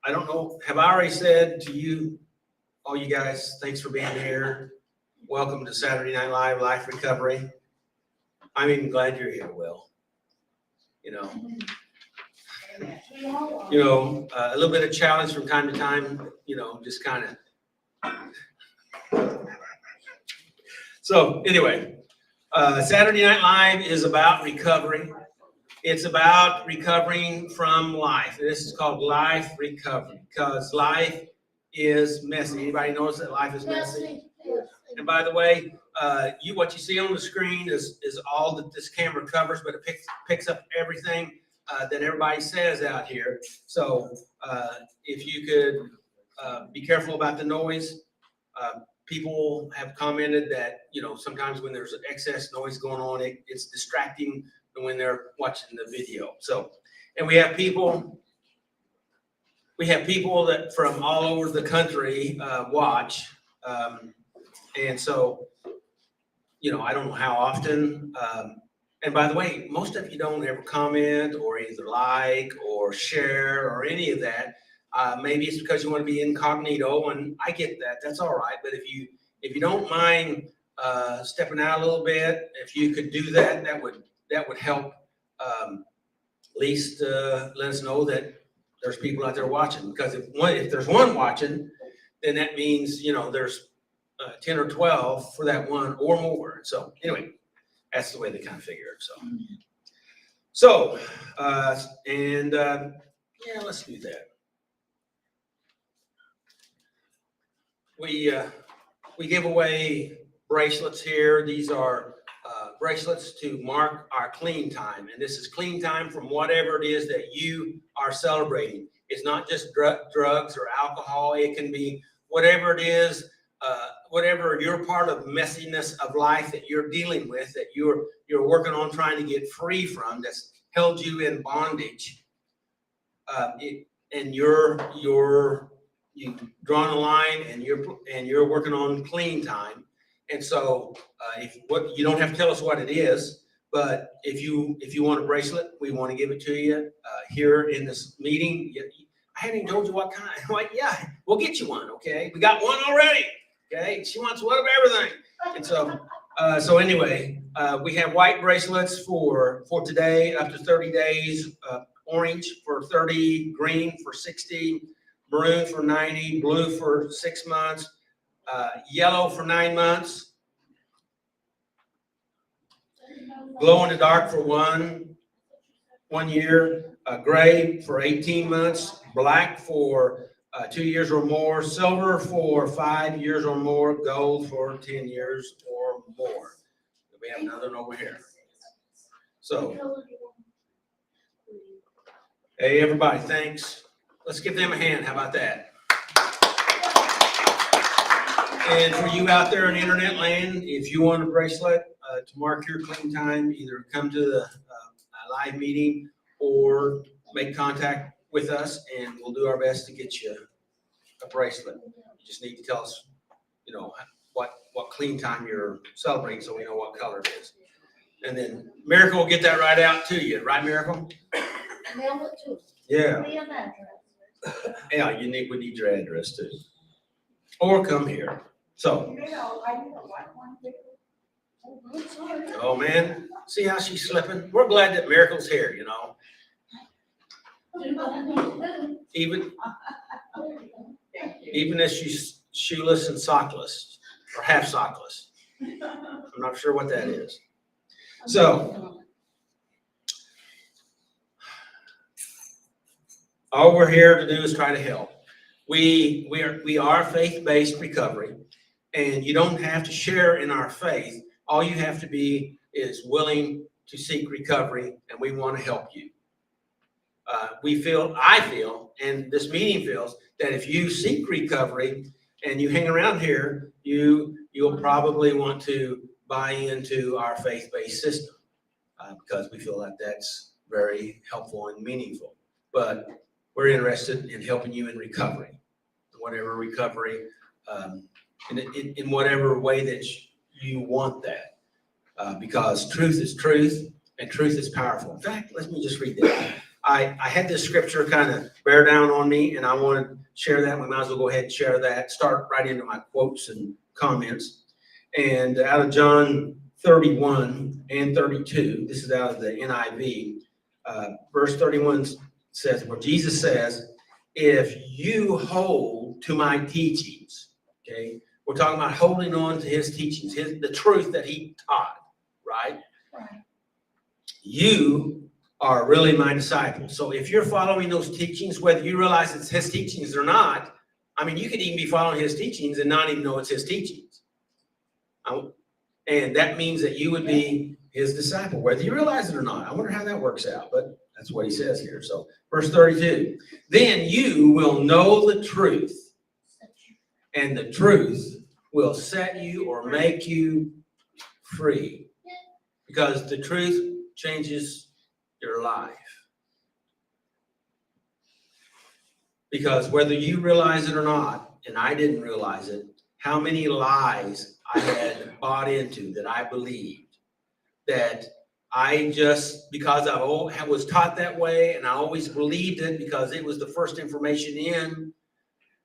I don't know, have I already said to you, all you guys, thanks for being here. Welcome to Saturday Night Live Life Recovery. I'm even glad you're here, Will. You know, a little bit of challenge from time to time, just kind of. So anyway, Saturday Night Live is about recovery. It's about recovering from life. This is called life recovery because life is messy. Anybody knows that life is messy? And by the way, what you see on the screen is all that this camera covers, but it picks up everything that everybody says out here. So if you could be careful about the noise. People have commented that, sometimes when there's excess noise going on, it's distracting when they're watching the video. So, and we have people that from all over the country watch. And so, I don't know how often. And by the way, most of you don't ever comment or either like or share or any of that. Maybe it's because you want to be incognito, and I get that. That's all right. But if you don't mind stepping out a little bit, if you could do that, that would help. At least let us know that there's people out there watching. Because if there's one watching, then that means there's 10 or 12 for that one or more. So anyway, that's the way they kind of figure it. So yeah, let's do that. We give away bracelets here. These are bracelets to mark our clean time. And this is clean time from whatever it is that you are celebrating. It's not just drugs or alcohol. It can be whatever it is, whatever your part of messiness of life that you're dealing with, that you're working on trying to get free from, that's held you in bondage. And you've drawn a line, and you're working on clean time. And so, you don't have to tell us what it is, but if you want a bracelet, we want to give it to you here in this meeting. I haven't even told you what kind. Like, yeah, we'll get you one. Okay, we got one already. Okay, she wants one of everything. And so anyway, we have white bracelets for today, up to 30 days. Orange for 30, green for 60. Maroon for 90, blue for 6 months, yellow for 9 months, glow in the dark for one year, gray for 18 months, black for 2 years or more, silver for 5 years or more, gold for 10 years or more. We have another one over here. So, hey, everybody, thanks. Let's give them a hand. How about that? And for you out there in internet land, if you want a bracelet to mark your clean time, either come to the live meeting or make contact with us, and we'll do our best to get you a bracelet. You just need to tell us, what clean time you're celebrating, so we know what color it is. And then Miracle will get that right out to you, right, Miracle? Mail it to us. Yeah. We have address. Yeah, we need your address too. Or come here. So. I need a white one too. Oh, I'm sorry. Oh man, see how she's slipping? We're glad that Miracle's here, Even if she's shoeless and sockless, or half sockless. I'm not sure what that is. So. All we're here to do is try to help. We are faith-based recovery, and you don't have to share in our faith. All you have to be is willing to seek recovery, and we want to help you. I feel, and this meeting feels, that if you seek recovery and you hang around here, you'll probably want to buy into our faith-based system because we feel that that's very helpful and meaningful. But we're interested in helping you in recovery, whatever recovery, in whatever way that you want that, because truth is truth and truth is powerful. In fact, let me just read that. I had this scripture kind of bear down on me, and I want to share that. We might as well go ahead and share that. Start right into my quotes and comments. And out of John 31 and 32, this is out of the NIV. Verse 31 says, where Jesus says, if you hold to my teachings, okay, we're talking about holding on to his teachings, the truth that he taught, right? Right. You are really my disciple. So if you're following those teachings, whether you realize it's his teachings or not, I mean, you could even be following his teachings and not even know it's his teachings. And that means that you would be his disciple, whether you realize it or not. I wonder how that works out, but that's what he says here. So verse 32, then you will know the truth, and the truth will set you or make you free, because the truth changes your life. Because whether you realize it or not, and I didn't realize it, how many lies I had bought into that I believed, that I just, because I was taught that way and I always believed it because it was the first information in,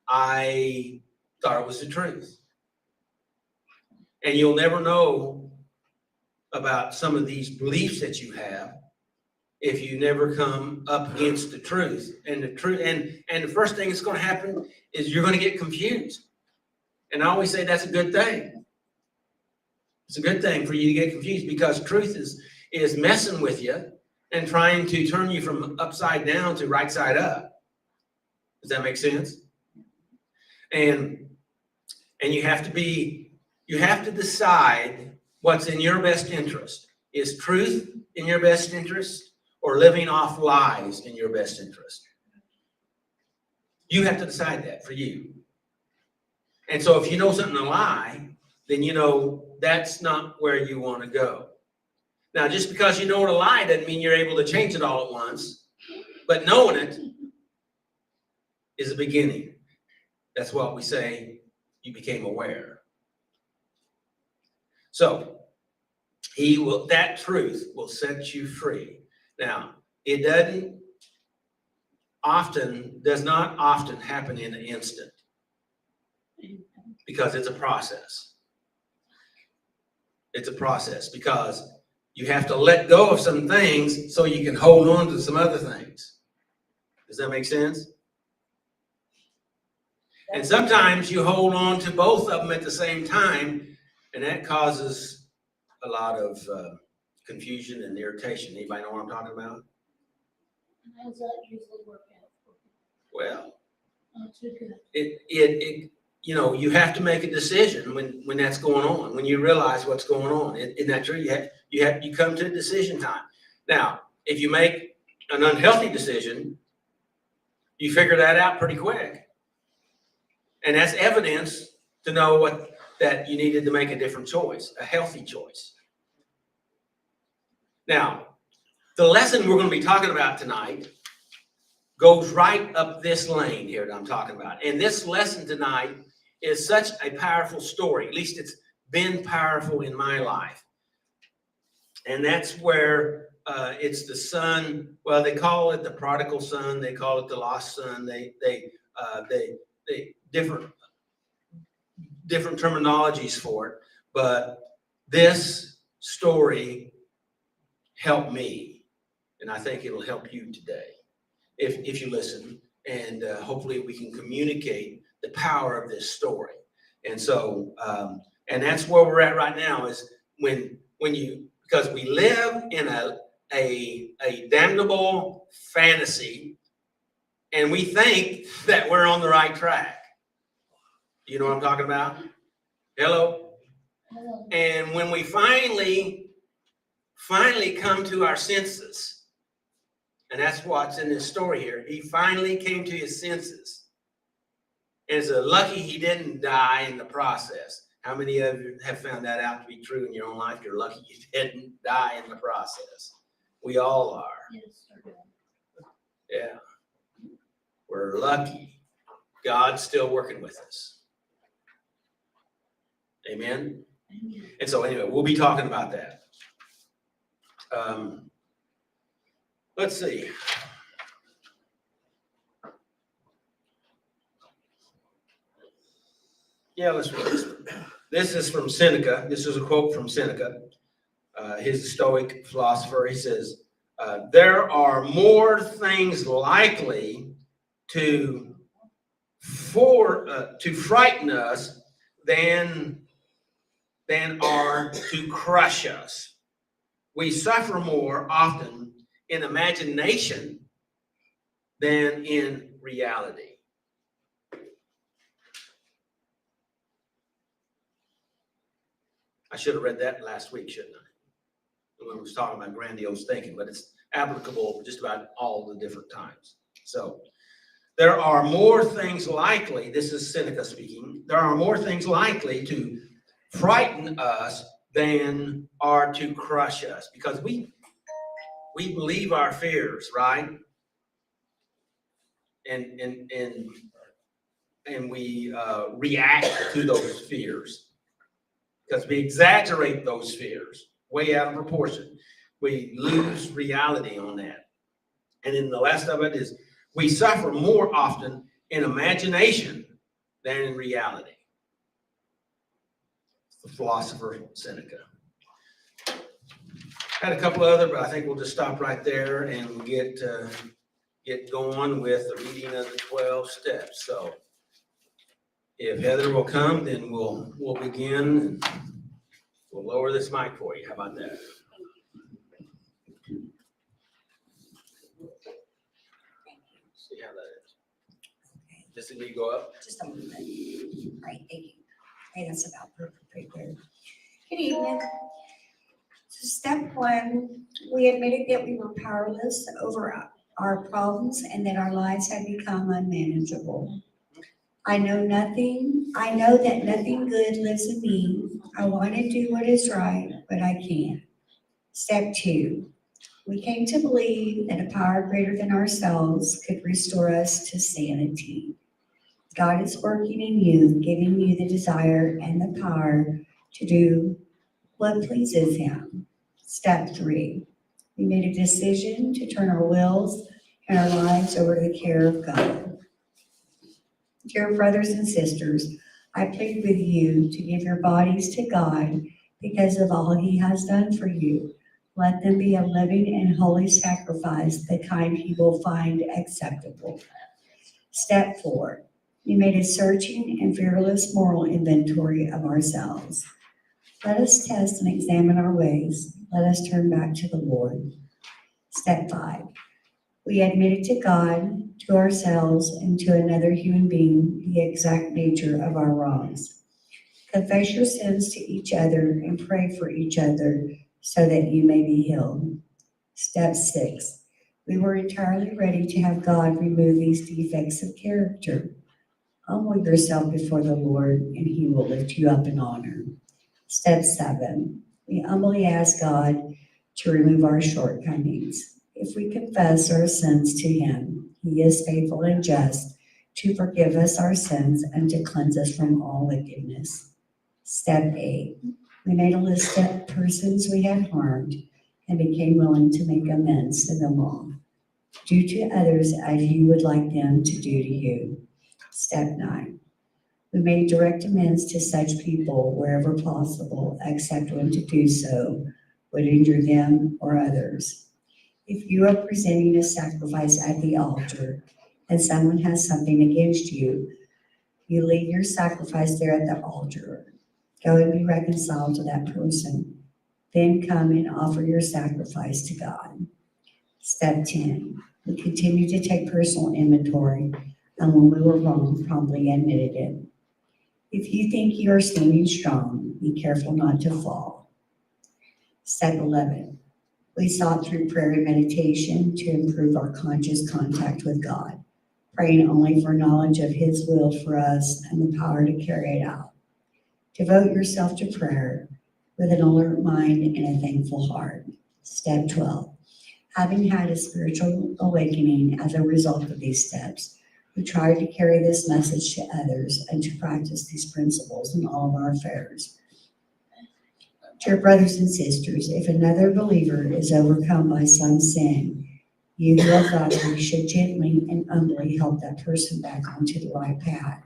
I thought it was the truth. And you'll never know about some of these beliefs that you have if you never come up against the truth. And the truth, and the first thing that's going to happen is you're going to get confused. And I always say that's a good thing. It's a good thing for you to get confused, because truth is messing with you and trying to turn you from upside down to right side up. Does that make sense? And you have to decide what's in your best interest. Is truth in your best interest, or living off lies in your best interest? You have to decide that for you. And so if you know something a lie, then you know that's not where you want to go. Now, just because you know what a lie doesn't mean you're able to change it all at once, but knowing it is a beginning. That's what we say, you became aware. So that truth will set you free. Now, it does not often happen in an instant, because it's a process. It's a process, because you have to let go of some things so you can hold on to some other things. Does that make sense? And sometimes you hold on to both of them at the same time, and that causes a lot of confusion and irritation. Anybody know what I'm talking about? How does that usually work out? Well, Not too good. it you have to make a decision when that's going on, when you realize what's going on. Isn't that true? You come to a decision time. Now, if you make an unhealthy decision, you figure that out pretty quick. And that's evidence to know that you needed to make a different choice, a healthy choice. Now, the lesson we're going to be talking about tonight goes right up this lane here that I'm talking about. And this lesson tonight is such a powerful story. At least it's been powerful in my life. And that's where it's the son. Well, they call it the prodigal son. They call it the lost son. They different terminologies for it. But this story helped me, and I think it'll help you today if you listen. And hopefully we can communicate the power of this story. And so, and that's where we're at right now, is because we live in a damnable fantasy, and we think that we're on the right track. You know what I'm talking about? Hello? And when we finally come to our senses, and that's what's in this story here. He finally came to his senses. And it's lucky he didn't die in the process. How many of you have found that out to be true in your own life? You're lucky you didn't die in the process. We all are. Yes, sir. Yeah. We're lucky. God's still working with us. Amen? Amen. And so anyway, we'll be talking about that. Let's see. Yeah, let's read this. This is from Seneca. This is a quote from Seneca. He's a Stoic philosopher. He says, there are more things likely to frighten us than are to crush us. We suffer more often in imagination than in reality. I should have read that last week, shouldn't I? When we was talking about grandiose thinking, but it's applicable just about all the different times. So there are more things likely, this is Seneca speaking, there are more things likely to frighten us than are to crush us, because we believe our fears, right? And we react to those fears because we exaggerate those fears way out of proportion. We lose reality on that. And then the last of it is we suffer more often in imagination than in reality. The philosopher Seneca. Had a couple other, but I think we'll just stop right there and get going with the reading of the 12 steps. So if Heather will come, then we'll begin. And we'll lower this mic for you. How about that? See how that is. Just as you go up. Just a moment. Right, thank you. Hey, that's about perfect right there. Good evening. So step one, we admitted that we were powerless over our problems and that our lives had become unmanageable. I know that nothing good lives in me. I want to do what is right, but I can't. Step two, we came to believe that a power greater than ourselves could restore us to sanity. God is working in you, giving you the desire and the power to do what pleases Him. Step three, we made a decision to turn our wills and our lives over to the care of God. Dear brothers and sisters, I plead with you to give your bodies to God because of all He has done for you. Let them be a living and holy sacrifice, the kind He will find acceptable. Step four, we made a searching and fearless moral inventory of ourselves. Let us test and examine our ways. Let us turn back to the Lord. Step five, we admitted to God, to ourselves, and to another human being the exact nature of our wrongs. Confess your sins to each other and pray for each other so that you may be healed. Step six, we were entirely ready to have God remove these defects of character. Humble yourself before the Lord, and He will lift you up in honor. Step seven, we humbly ask God to remove our shortcomings. If we confess our sins to Him, He is faithful and just to forgive us our sins and to cleanse us from all wickedness. Step eight, we made a list of persons we had harmed and became willing to make amends to them all. Do to others as you would like them to do to you. Step nine, we made direct amends to such people wherever possible, except when to do so would injure them or others. If you are presenting a sacrifice at the altar and someone has something against you, you leave your sacrifice there at the altar. Go and be reconciled to that person. Then come and offer your sacrifice to God. Step 10, we continue to take personal inventory, and when we were wrong, promptly admitted it. If you think you are standing strong, be careful not to fall. Step 11, we sought through prayer and meditation to improve our conscious contact with God, praying only for knowledge of His will for us and the power to carry it out. Devote yourself to prayer with an alert mind and a thankful heart. Step 12, having had a spiritual awakening as a result of these steps, we try to carry this message to others and to practice these principles in all of our affairs. Dear brothers and sisters, if another believer is overcome by some sin, you who are godly should gently and humbly help that person back onto the right path.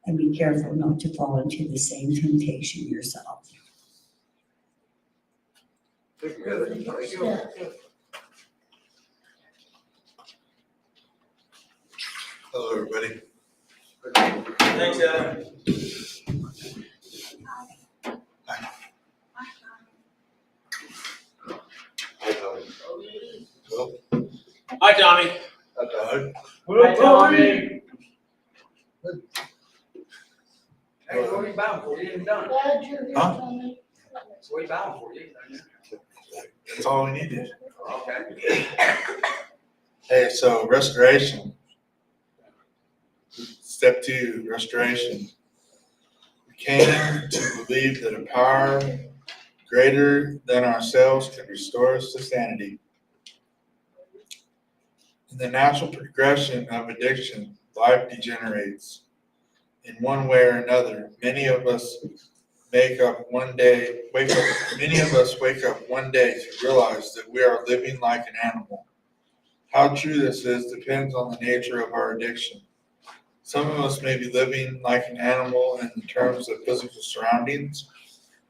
and be careful not to fall into the same temptation yourself. Hello, everybody. Thanks, Adam. Hello. Hi, Tommy. Doug. Hi, Tommy. Hey, what are you bound for? You ain't done. Glad you're here, Huh? Tommy. What are you bound for? You ain't done yet. That's all we needed. Okay. Hey, so restoration. Step 2, restoration. We came to believe that a power greater than ourselves can restore us to sanity. In the natural progression of addiction, life degenerates. In one way or another, many of us wake up one day to realize that we are living like an animal. How true this is depends on the nature of our addiction. Some of us may be living like an animal in terms of physical surroundings.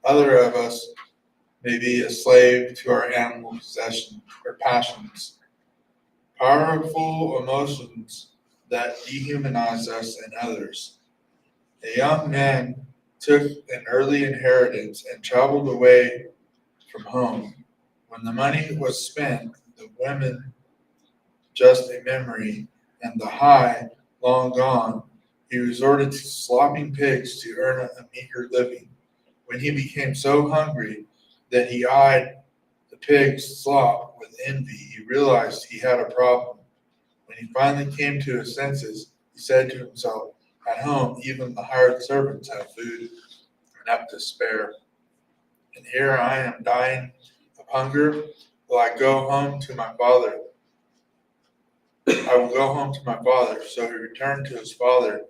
Other of us may be a slave to our animal possession or passions. Powerful emotions that dehumanize us and others. A young man took an early inheritance and traveled away from home. When the money was spent, the women just a memory, and the high long gone, he resorted to slopping pigs to earn a meager living. When he became so hungry that he eyed the pig's slop with envy, he realized he had a problem. When he finally came to his senses, he said to himself, "At home, even the hired servants have food enough to spare. And here I am dying of hunger. Will I go home to my father? I will go home to my father." So he returned to his father,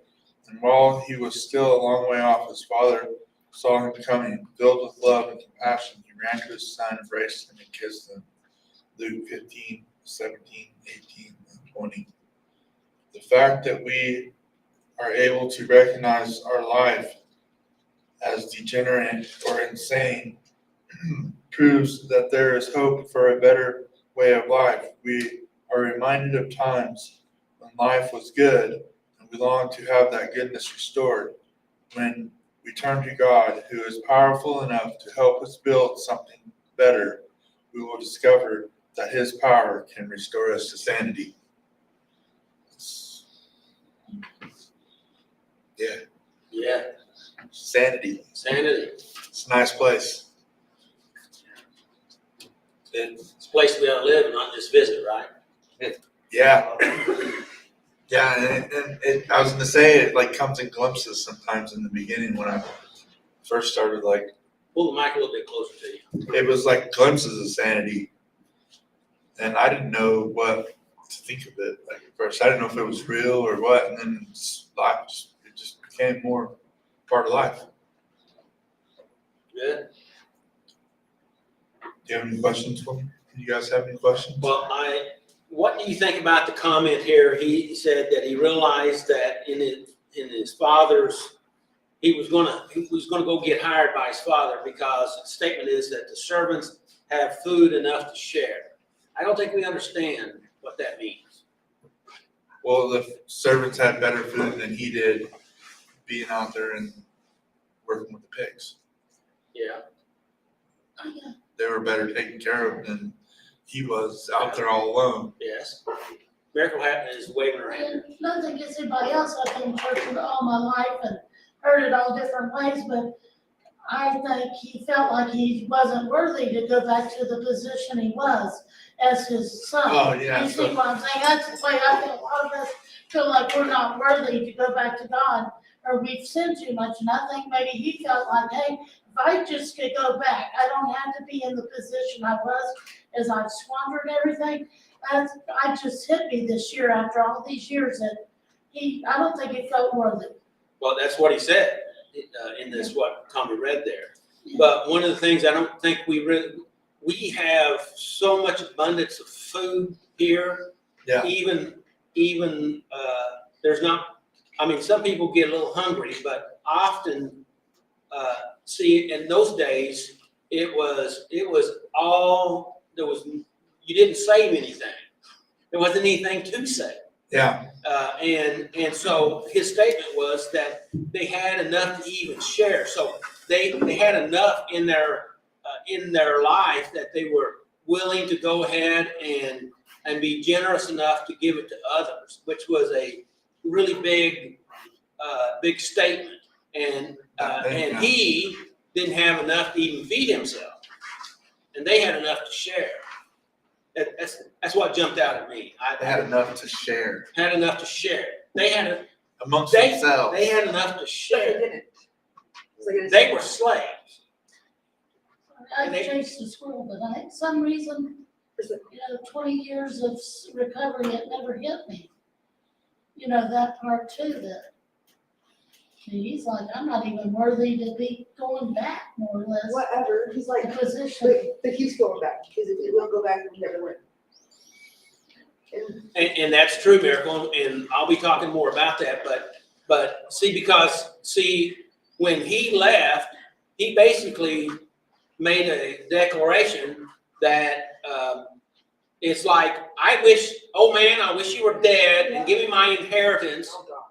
and while he was still a long way off, his father saw him coming. Filled with love and compassion, he ran to his son, embraced him, and kissed him. Luke 15, 17, 18, and 20. The fact that we are able to recognize our life as degenerate or insane proves that there is hope for a better way of life. We are reminded of times when life was good and we long to have that goodness restored. When we turn to God, who is powerful enough to help us build something better, we will discover that his power can restore us to sanity. Yeah, Yeah, sanity. sanity. It's a nice place. It's a place we ought to live and not just visit, right? Yeah. Yeah, and I was gonna say it like comes in glimpses sometimes in the beginning when I first started. Like Pull the mic a little bit closer to you. it was like glimpses of sanity, and I didn't know what to think of it. Like at first, I didn't know if it was real or what, and then life it just became more part of life. Good. Do you have any questions for me? Do you guys have any questions? Well, what do you think about the comment here? He said that he realized that in his father's, he was gonna go get hired by his father because the statement is that the servants have food enough to share. I don't think we understand what that means. Well, the servants had better food than he did, being out there and working with the pigs. Yeah. They were better taken care of than he was out there all alone. Yes. Miracle Hatton is waving her hand. And nothing against anybody else. I've been in church all my life and heard it all different ways, but I think he felt like he wasn't worthy to go back to the position he was as his son. Oh, yeah, You see what I'm saying? That's the way I feel. A lot of us feel like we're not worthy to go back to God, or we've sinned too much. And I think maybe he felt like, hey, if I just could go back, I don't have to be in the position I was as I've squandered everything. I just hit me this year after all these years that I don't think he felt worthy. Well, that's what he said in this, what Tommy read there. But one of the things I don't think we have so much abundance of food here. Yeah. Even there's not I mean, some people get a little hungry, but often, see, in those days, it was all, you didn't save anything. There wasn't anything to save. Yeah, And so his statement was that they had enough to even share. So they had enough in their life that they were willing to go ahead and be generous enough to give it to others, which was a really big statement. And he didn't have enough to even feed himself, and they had enough to share. That's what jumped out at me. they had enough to share Had enough to share. They had amongst They- themselves. they had enough to But they share. didn't. So they They were slaves. I And they- chased the squirrel, but I, some reason, 20 years of recovery, it never hit me. That part too, that he's like, I'm not even worthy to be going back, more or less. Whatever, he's like, The position. but he's going back, because if he will go back, we never win. And And that's true, Miracle, and I'll be talking more about that, but see, when he left, he basically made a declaration that, it's like, I wish you were dead and give me my inheritance oh God.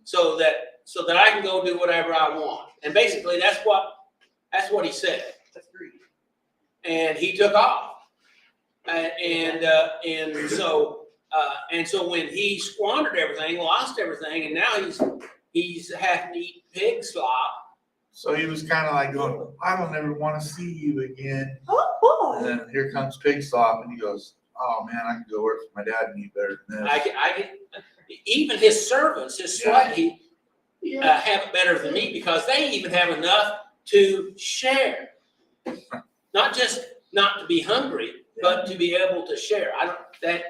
so that I can go do whatever I want. And basically, that's what he said. That's greedy. And he took off. And so when he squandered everything, lost everything, and now he's having to eat pig slop. So he was kind of like going, I don't ever want to see you again. Oh, And boy. then here comes Pig Slop, and he goes, oh man, I can go work for my dad and eat better than this. I can, even his servants, his slave, Yeah, have it better than me because they even have enough to share. Not just not to be hungry, but to be able to share. That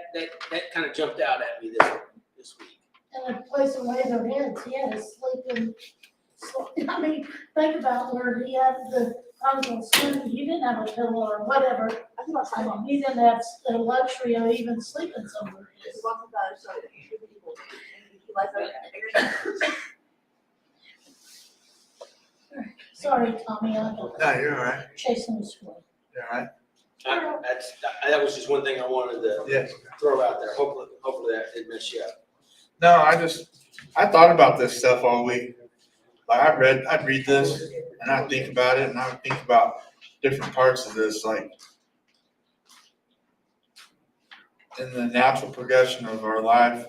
kind of jumped out at me this week. and a place to lay their heads, he had to sleep in, I mean, think about where he had I was gonna swim, he didn't have a pillow or whatever. I think I'll I tell mean, him. he didn't have the luxury of even sleeping somewhere. He walks on the other side, and he lies there. Sorry, Tommy, I'm No, you're all right. chasing the squirrel. You're all right. That was just one thing I wanted to Yes. throw out there. Hopefully that didn't mess you up. No, I thought about this stuff all week. Like I'd read this and I'd think about it and I would think about different parts of this, like in the natural progression of our life,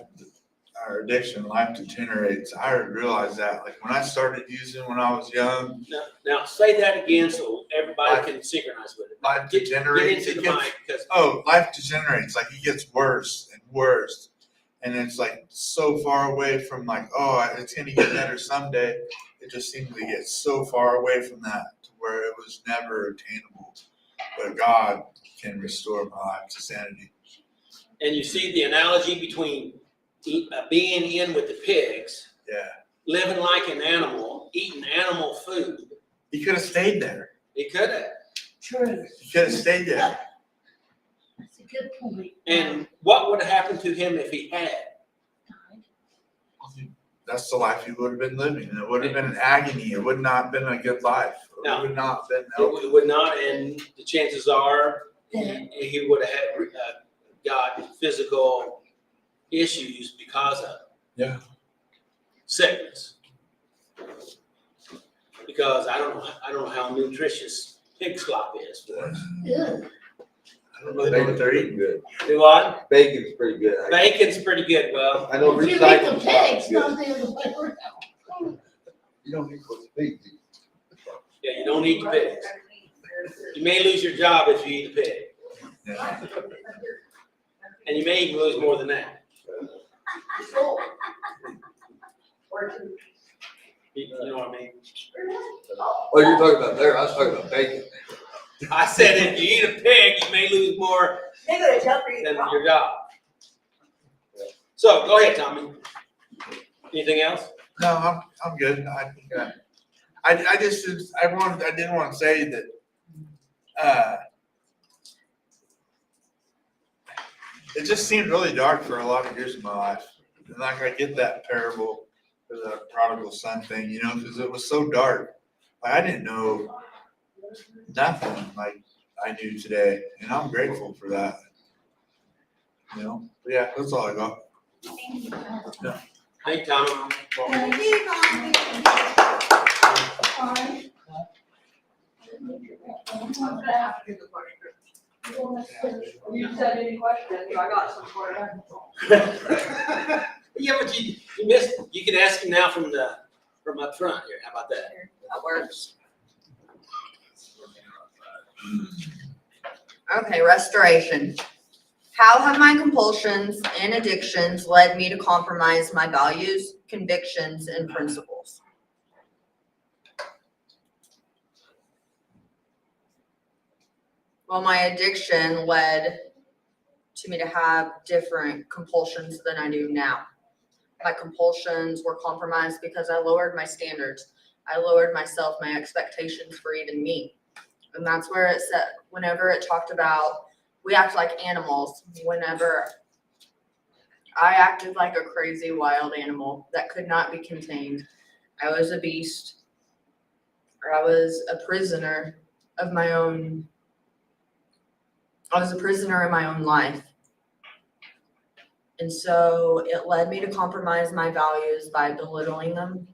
our addiction, life degenerates. I realized that, like when I started using when I was young, Now say that again so everybody can synchronize with it. life Get degenerates. into It the gets, mic because life degenerates. Like it gets worse and worse. And it's like so far away from like, it's gonna get better someday. It just seemed to get so far away from that to where it was never attainable. But God can restore my life to sanity. and you see the analogy between being in with the pigs, Yeah. living like an animal, eating animal food. He could have stayed there. He could have. True, He could have stayed there. that's a good point. And what would have happened to him if he had? That's the life he would have been living. And it would have been an agony. It would not have been a good life. It No. would not have been healthy. It would not, and the chances are Yeah. he would have had got physical issues because of Yeah. sickness. Because I don't know how nutritious pig slop is for us. Yeah. I don't really know what they're eating. Good. Do what? Bacon's pretty good. Bacon's pretty good. Well, I know If you eat recycled the stuff pigs, is not good. the other way around. You don't eat what the pigs eat. yeah, you don't eat the pigs. You may lose your job if you eat a pig, Yeah. and you may even lose more than that. You know what I mean? Oh, you're talking about there, I was talking about bacon. I said if you eat a pig, you may lose more They go to jail for you. than your job. So go ahead, Tommy. Anything else? No, I'm good. I think I didn't want to say that, it just seemed really dark for a lot of years of my life. And like I get that parable, for the prodigal son thing, you know, because it was so dark. Like, I didn't know nothing like I do today, and I'm grateful for that. You know, but yeah, that's all I got. Hey, Tom. Thank you, Mom. I'm gonna ask you the question. You said any questions, I got some for you. Yeah, but you missed, you can ask him now from up front here. How about that? That works. Okay, restoration. How have my compulsions and addictions led me to compromise my values, convictions, and principles? Well, my addiction led to me to have different compulsions than I do now. My compulsions were compromised because I lowered my standards. I lowered myself, my expectations for even me. And that's where it said, whenever it talked about we act like animals, whenever I acted like a crazy wild animal that could not be contained. I was a beast, or I was a prisoner of my own. I was a prisoner in my own life. And so it led me to compromise my values by belittling them,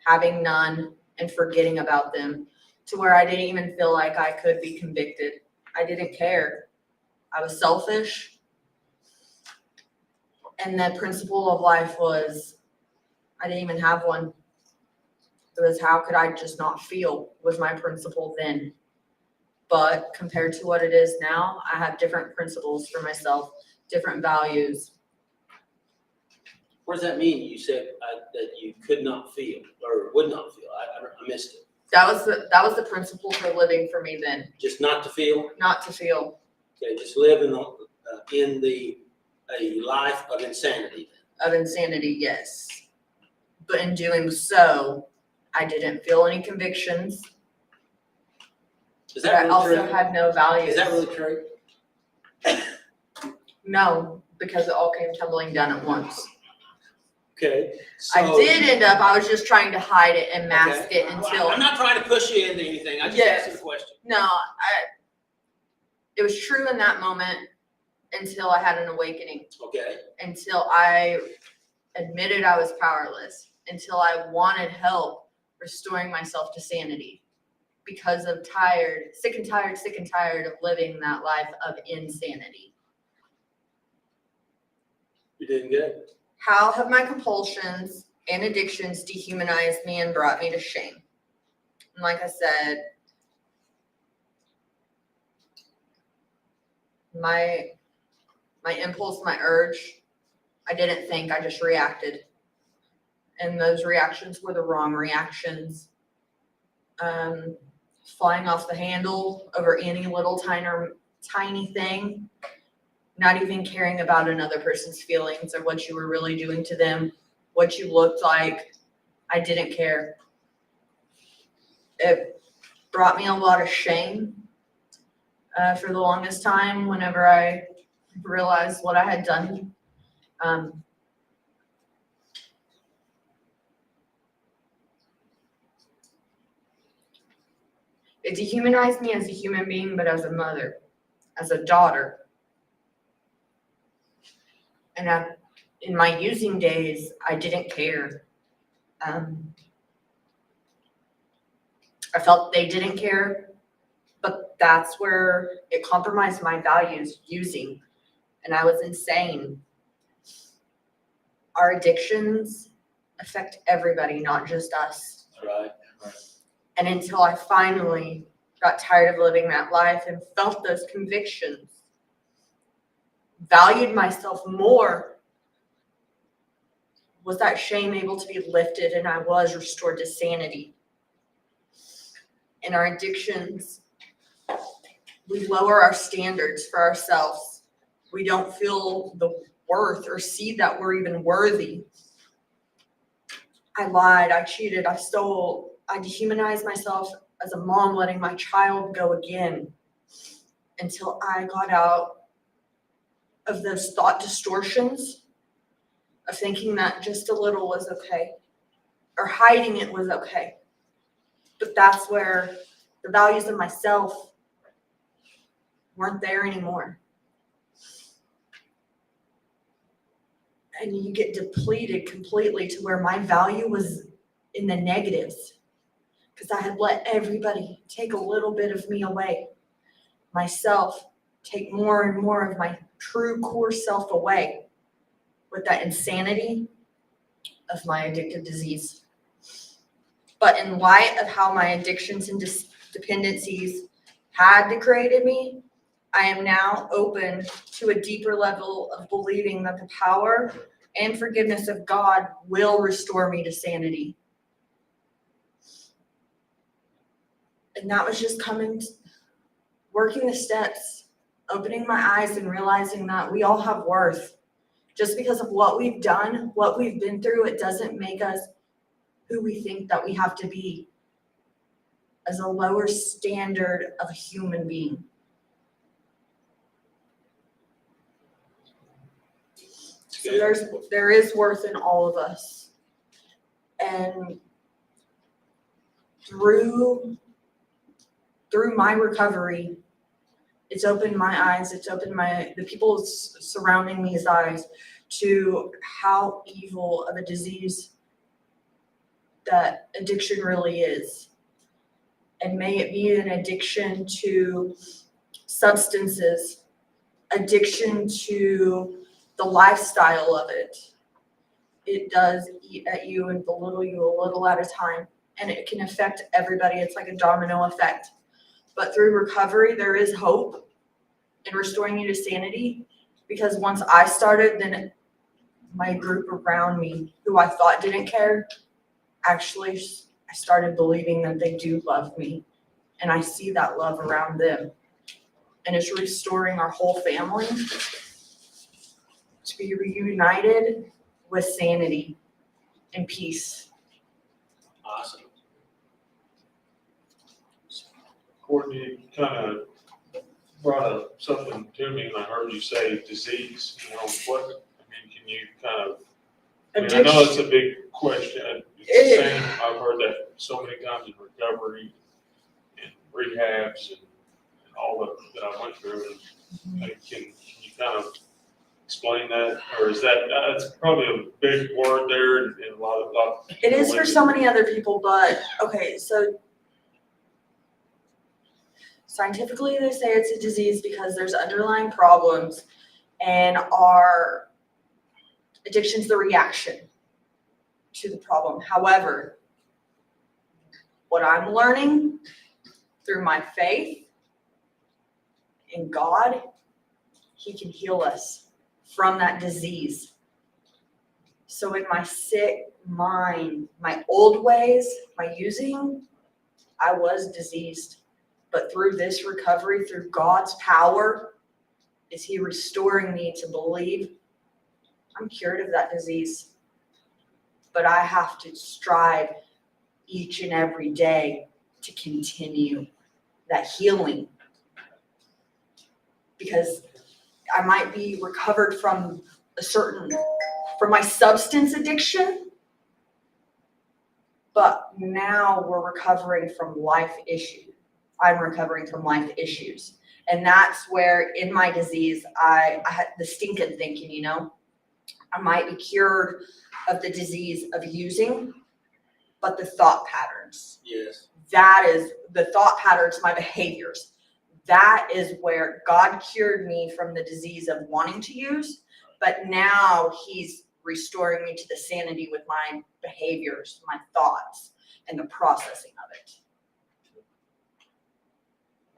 having none, and forgetting about them, to where I didn't even feel like I could be convicted. I didn't care. I was selfish. And the principle of life was, I didn't even have one. It was, how could I just not feel, was my principle then. But compared to what it is now, I have different principles for myself, different values. What does that mean? You said that you could not feel or would not feel. I missed it. That was the principle for living for me then, Just not to feel. not to feel. Okay, just live in a life of insanity. Of insanity, yes. But in doing so, I didn't feel any convictions. Is But that I really also true? had no values. Is that really true? No, because it all came tumbling down at once. Okay. I so- did end up, I was just trying to hide it and mask Okay. it until, I'm not trying to push you into anything. I just Yes. asked you a question. no, it was true in that moment until I had an awakening, Okay. until I admitted I was powerless, until I wanted help restoring myself to sanity because of sick and tired of living that life of insanity. You did good. How have my compulsions and addictions dehumanized me and brought me to shame? And like I said, my impulse, my urge, I didn't think, I just reacted. And those reactions were the wrong reactions. Flying off the handle over any little tiny thing, not even caring about another person's feelings or what you were really doing to them, what you looked like. I didn't care. It brought me a lot of shame for the longest time whenever I realized what I had done. It dehumanized me as a human being, but as a mother, as a daughter. And in my using days, I didn't care. I felt they didn't care, but that's where it compromised my values, using, and I was insane. Our addictions affect everybody, not just us. Right. And until I finally got tired of living that life and felt those convictions, valued myself more, was that shame able to be lifted and I was restored to sanity. In our addictions, we lower our standards for ourselves. We don't feel the worth or see that we're even worthy. I lied, I cheated, I stole, I dehumanized myself as a mom, letting my child go again, until I got out of those thought distortions of thinking that just a little was okay. or hiding it was okay. But that's where the values of myself weren't there anymore. And you get depleted completely to where my value was in the negatives because I had let everybody take a little bit of me away. Myself take more and more of my true core self away with that insanity of my addictive disease. But in light of how my addictions and dependencies had degraded me, I am now open to a deeper level of believing that the power and forgiveness of God will restore me to sanity. And that was just working the steps, opening my eyes and realizing that we all have worth. Just because of what we've done, what we've been through, it doesn't make us who we think that we have to be as a lower standard of a human being. So there is worth in all of us. And through my recovery, it's opened my eyes, it's opened the people surrounding me's eyes to how evil of a disease that addiction really is. And may it be an addiction to substances, addiction to the lifestyle of it. It does eat at you and belittle you a little at a time, and it can affect everybody. It's like a domino effect. But through recovery, there is hope in restoring you to sanity, because once I started, then my group around me, who I thought didn't care, actually, I started believing that they do love me, and I see that love around them. And it's restoring our whole family to be reunited with sanity and peace. Awesome. Courtney, you kind of brought up something to me, and I heard you say disease. You know, can you kind of, I know it's a big question. It's the same, I've heard that so many times in recovery and rehabs and all that I went through. And can you kind of explain that? Or is that's probably a big word there and a lot of. It is for so many other people, but okay, so scientifically they say it's a disease because there's underlying problems, and our addiction's the reaction to the problem. However, what I'm learning through my faith in God, He can heal us from that disease. So in my sick mind, my old ways, my using, I was diseased. But through this recovery, through God's power, is He restoring me to believe I'm cured of that disease. But I have to strive each and every day to continue that healing. Because I might be recovered from from my substance addiction, but now we're recovering from life issues. I'm recovering from life issues. And that's where in my disease, I had the stinking thinking, you know, I might be cured of the disease of using, but the thought patterns. Yes. That is the thought patterns, my behaviors. That is where God cured me from the disease of wanting to use, but now He's restoring me to the sanity with my behaviors, my thoughts, and the processing of it.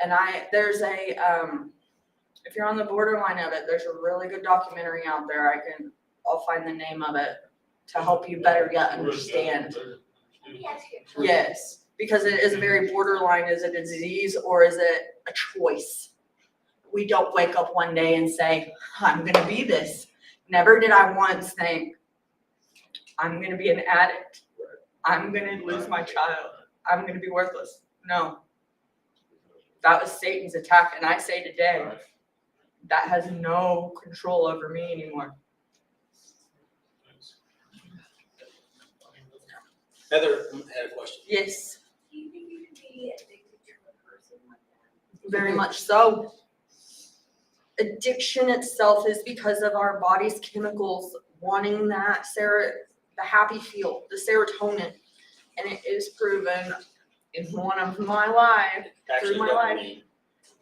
And there's if you're on the borderline of it, there's a really good documentary out there. I'll find the name of it to help you better yet understand. Yes, because it is very borderline. Is it a disease or is it a choice? We don't wake up one day and say, I'm going to be this. Never did I once think, I'm going to be an addict. I'm going to lose my child. I'm going to be worthless. No. That was Satan's attack. And I say today, that has no control over me anymore. Heather had a question. Yes, Do you think you could be addicted to a person like that? very much so. Addiction itself is because of our body's chemicals wanting that the happy feel, the serotonin. And it is proven in one of my life, Actually, my life. dopamine.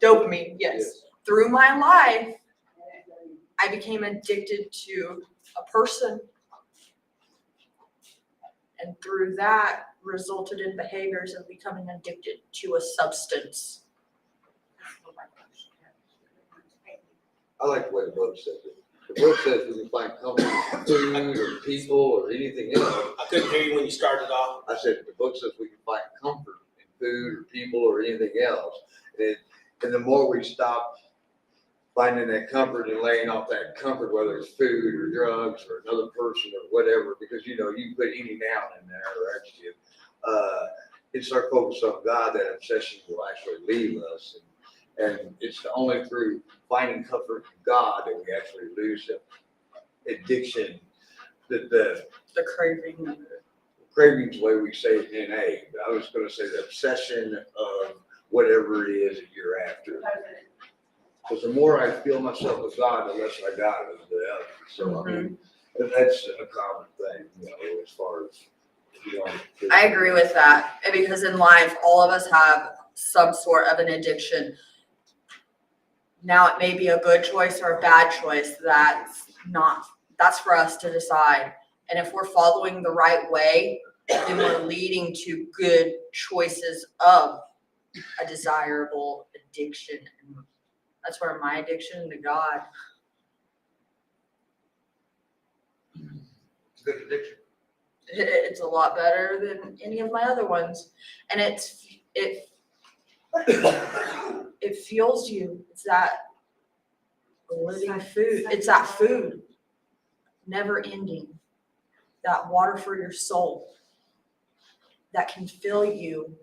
dopamine, yes. Through my life, I became addicted to a person. And through that resulted in behaviors of becoming addicted to a substance. I like the way the book says it. The book says we can find comfort in food or people or anything else. I couldn't hear you when you started off. I said, the book says we can find comfort in food or people or anything else. And the more we stop finding that comfort and laying off that comfort, whether it's food or drugs or another person or whatever, because you can put any noun in there or adjective, and start focusing on God, that obsession will actually leave us. And it's only through finding comfort in God that we actually lose the addiction, the The craving's the way we say it in A. But I was gonna say the obsession of whatever it is that you're after. Because the more I feel myself with God, the less I got of the other. So I mean, and that's a common thing, as far as, I agree with that, and because in life, all of us have some sort of an addiction. Now, it may be a good choice or a bad choice, that's for us to decide. And if we're following the right way, then we're leading to good choices of a desirable addiction. And that's where my addiction to God, it's a good addiction. it's a lot better than any of my other ones. And it fuels you. It's that living food. It's that food, never ending. That water for your soul that can fill you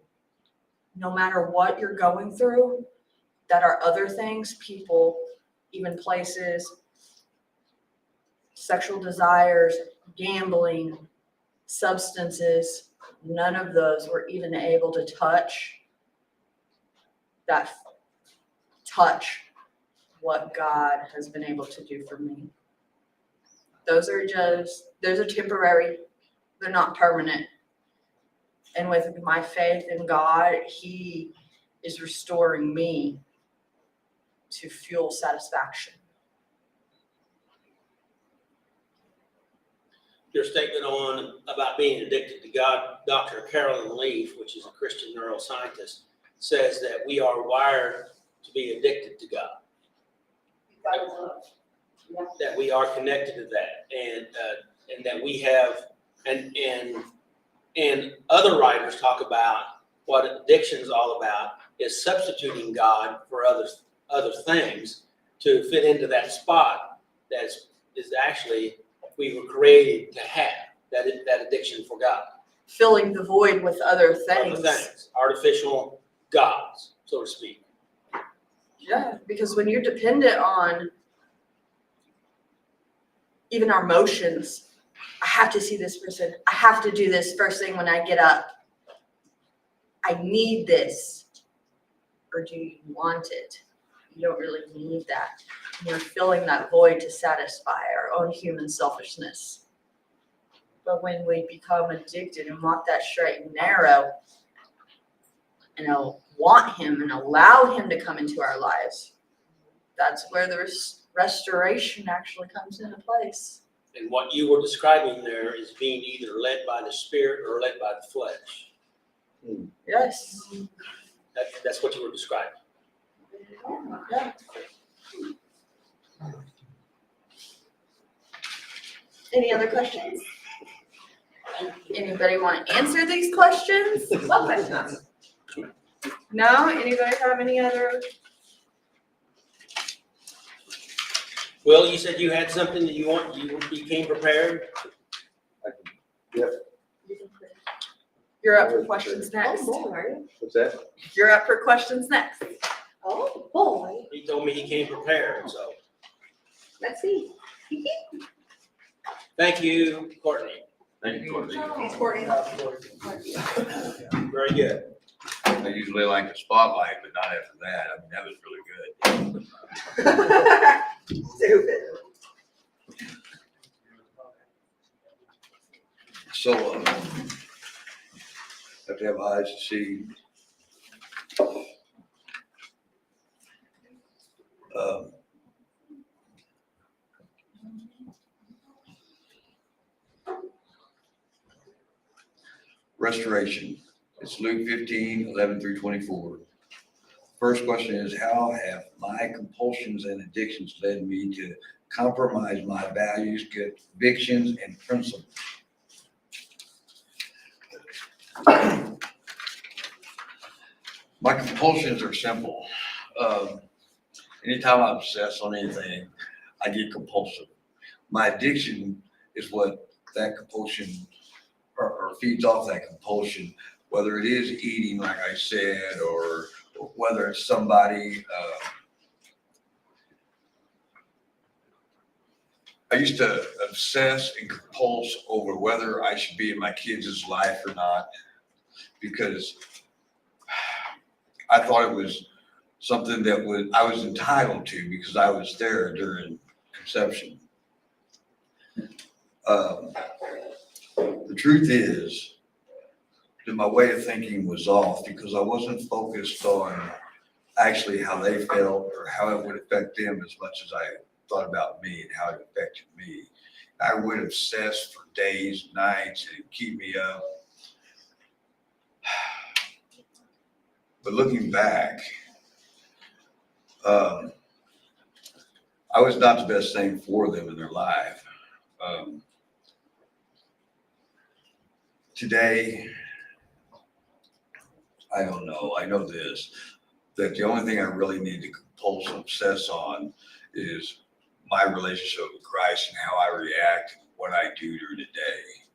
no matter what you're going through. That are other things, people, even places, sexual desires, gambling, substances, none of those were even able to touch what God has been able to do for me. Those are temporary. They're not permanent. And with my faith in God, He is restoring me to fuel satisfaction. Your statement about being addicted to God, Dr. Carolyn Leaf, which is a Christian neuroscientist, says that we are wired to be addicted to God. That we are connected to that, and that we have, and other writers talk about what addiction is all about is substituting God for other things to fit into that spot that is actually we were created to have that addiction for God. Filling the void with other things. Other things, artificial gods, so to speak. Yeah, because when you're dependent on even our emotions, I have to see this person. I have to do this first thing when I get up. I need this. Or do you want it? You don't really need that. You're filling that void to satisfy our own human selfishness. But when we become addicted and want that straight and narrow, and want Him and allow Him to come into our lives, that's where the restoration actually comes into place. And what you were describing there is being either led by the Spirit or led by the flesh. Yes. That's what you were describing. Yeah. Any other questions? Anybody want to answer these questions? What questions? No? Anybody have any other? Will, you said you had something that you became prepared? You're up for questions next. What's that? You're up for questions next. Oh, boy. He told me he came prepared, so. Let's see. Thank you, Courtney. Thank you, Courtney. Thanks, Courtney. Very good. I usually like the spotlight, but not after that. I mean, that was really good. Stupid. So, have to have eyes to see. Um, Restoration, it's Luke 15:11-24. First question is, how have my compulsions and addictions led me to compromise my values, convictions, and principles? My compulsions are simple. Anytime I obsess on anything, I get compulsive. My addiction is what that compulsion or feeds off that compulsion, whether it is eating, like I said, or whether it's somebody. I used to obsess and compulse over whether I should be in my kids' life or not, because I thought it was something that I was entitled to because I was there during conception. The truth is that my way of thinking was off because I wasn't focused on actually how they felt or how it would affect them as much as I thought about me and how it affected me. I would obsess for days, nights, and keep me up. But looking back, I was not the best thing for them in their life. Today, I don't know. I know this, that the only thing I really need to compulse and obsess on is my relationship with Christ and how I react and what I do during the day.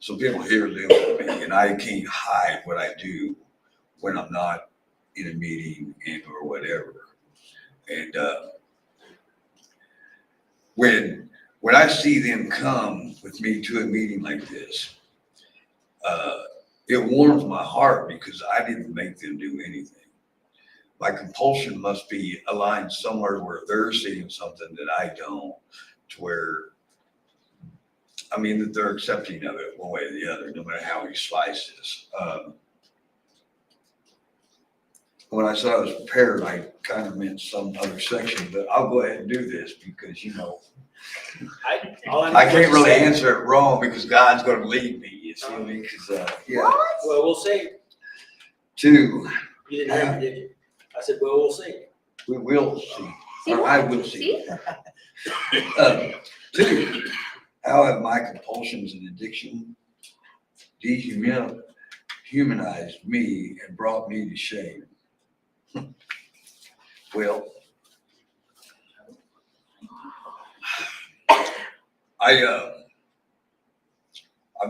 So people here live with me, and I can't hide what I do when I'm not in a meeting and or whatever. And when I see them come with me to a meeting like this, it warms my heart because I didn't make them do anything. My compulsion must be aligned somewhere where they're seeing something that I don't, to where, I mean, that they're accepting of it one way or the other, no matter how we slice this. When I said I was prepared, I kind of meant some other section, but I'll go ahead and do this because, you know, I can't really answer it wrong because God's going to lead me. You see me? Because, yeah. Well, we'll see. Two, You didn't hear me, did you? I said, well, we'll see. we will see. See Or I what? will see. See? Two, how have my compulsions and addiction dehumanized me and brought me to shame? Well, I've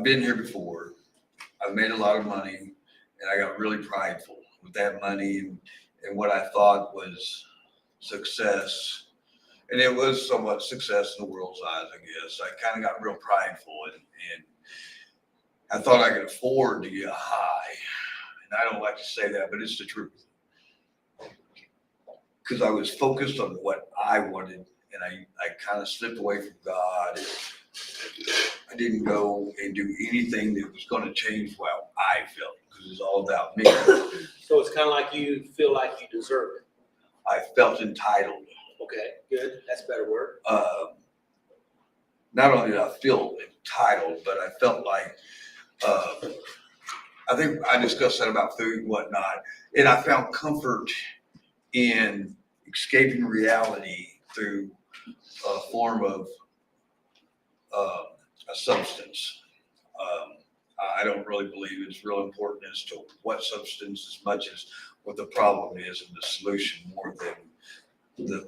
been here before. I've made a lot of money, and I got really prideful with that money and what I thought was success. And it was somewhat success in the world's eyes, I guess. I kind of got real prideful, and I thought I could afford to get high. And I don't like to say that, but it's the truth. Because I was focused on what I wanted, and I kind of slipped away from God. I didn't go and do anything that was going to change how I felt, because it's all about me. So it's kind of like you feel like you deserve it. I felt entitled. Okay, good. That's a better word. Not only did I feel entitled, but I felt like, I think I discussed that about food and whatnot, and I found comfort in escaping reality through a form of a substance. I don't really believe it's real important as to what substance as much as what the problem is and the solution, more than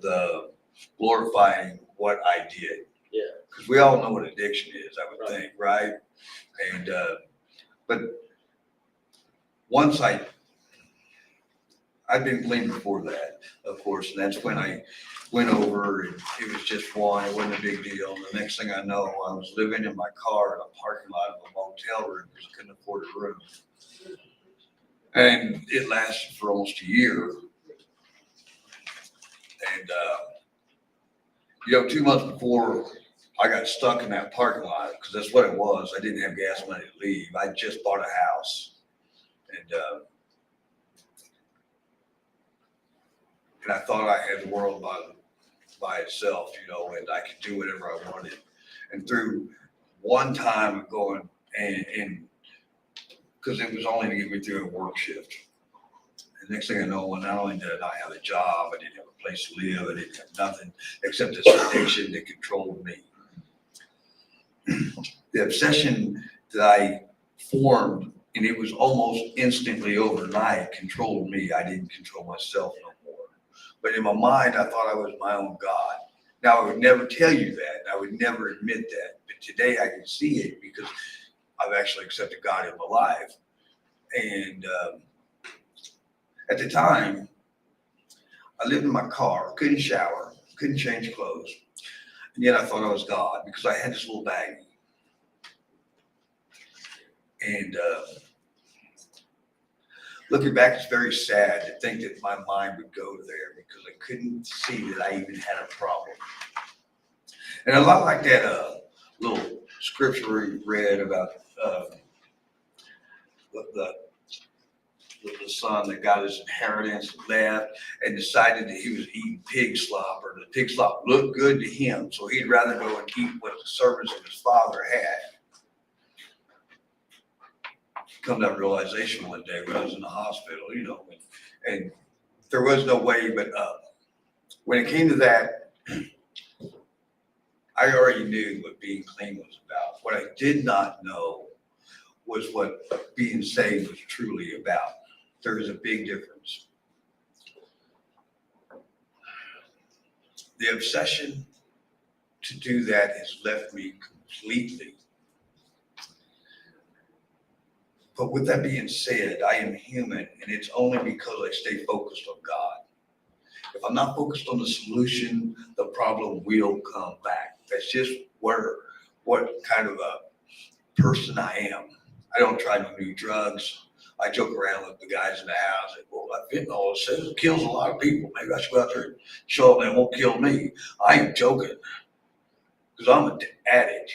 the glorifying what I did. Yeah. Because we all know what addiction is, I would Right. think, right? And but once I I'd been clean before that, of course, and that's when I went over and it was just one, it wasn't a big deal. And the next thing I know, I was living in my car in a parking lot of a motel room because I couldn't afford a room. And it lasted for almost a year. And, 2 months before I got stuck in that parking lot, because that's what it was. I didn't have gas money to leave. I just bought a house. And I thought I had the world by itself, and I could do whatever I wanted. And through one time of going and because it was only to get me through a work shift. And next thing I know, not only did I not have a job, I didn't have a place to live, I didn't have nothing except this addiction that controlled me. The obsession that I formed, and it was almost instantly overnight, controlled me. I didn't control myself no more. But in my mind, I thought I was my own God. Now, I would never tell you that. I would never admit that. But today I can see it because I've actually accepted God in my life. And at the time, I lived in my car, couldn't shower, couldn't change clothes. And yet I thought I was God because I had this little baggie. And looking back, it's very sad to think that my mind would go there because I couldn't see that I even had a problem. And a lot like that little scripture we read about the son that got his inheritance, left, and decided that he was eating pig slop, or the pig slop looked good to him, so he'd rather go and eat what the servants of his father had. Come to that realization one day when I was in the hospital, and there was no way but up. When it came to that, I already knew what being clean was about. What I did not know was what being saved was truly about. There is a big difference. The obsession to do that has left me completely. But with that being said, I am human, and it's only because I stay focused on God. If I'm not focused on the solution, the problem will come back. That's just what kind of a person I am. I don't try no new drugs. I joke around with the guys in the house. Well, that fentanyl says it kills a lot of people. Maybe I should go out there and show up and it won't kill me. I am joking because I'm an addict.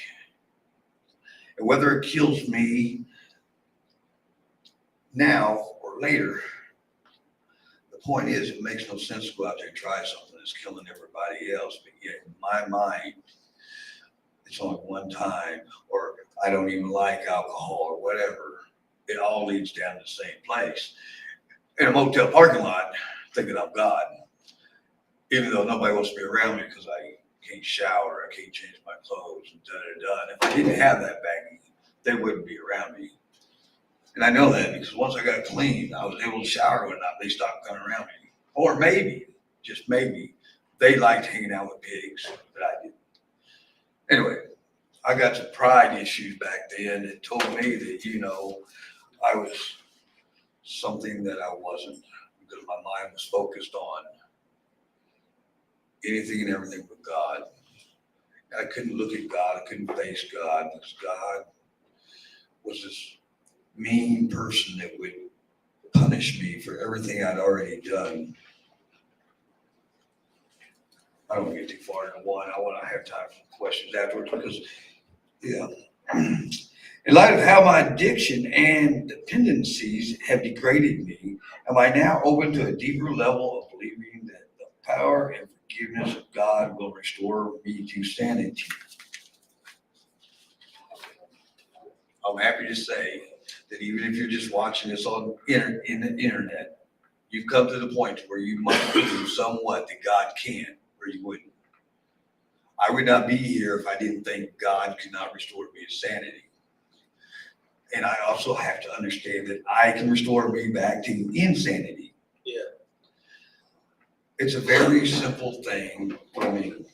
And whether it kills me now or later, the point is it makes no sense to go out there and try something that's killing everybody else. But yet in my mind, it's only one time, or I don't even like alcohol or whatever. It all leads down to the same place. In a motel parking lot, thinking I'm God, even though nobody wants to be around me because I can't shower, I can't change my clothes, and da-da-da. And if I didn't have that baggie, they wouldn't be around me. And I know that because once I got clean, I was able to shower when they stopped coming around me. Or maybe, just maybe, they liked hanging out with pigs, but I didn't. Anyway, I got some pride issues back then that told me that, I was something that I wasn't, because my mind was focused on anything and everything but God. I couldn't look at God, I couldn't face God, because God was this mean person that would punish me for everything I'd already done. I don't get too far into one. I want to have time for questions afterwards because, in light of how my addiction and dependencies have degraded me, am I now open to a deeper level of believing that the power and forgiveness of God will restore me to sanity? I'm happy to say that even if you're just watching this on in the internet, you've come to the point where you must believe somewhat that God can, or you wouldn't. I would not be here if I didn't think God could not restore me to sanity. And I also have to understand that I can restore me back to insanity. Yeah. It's a very simple thing for me.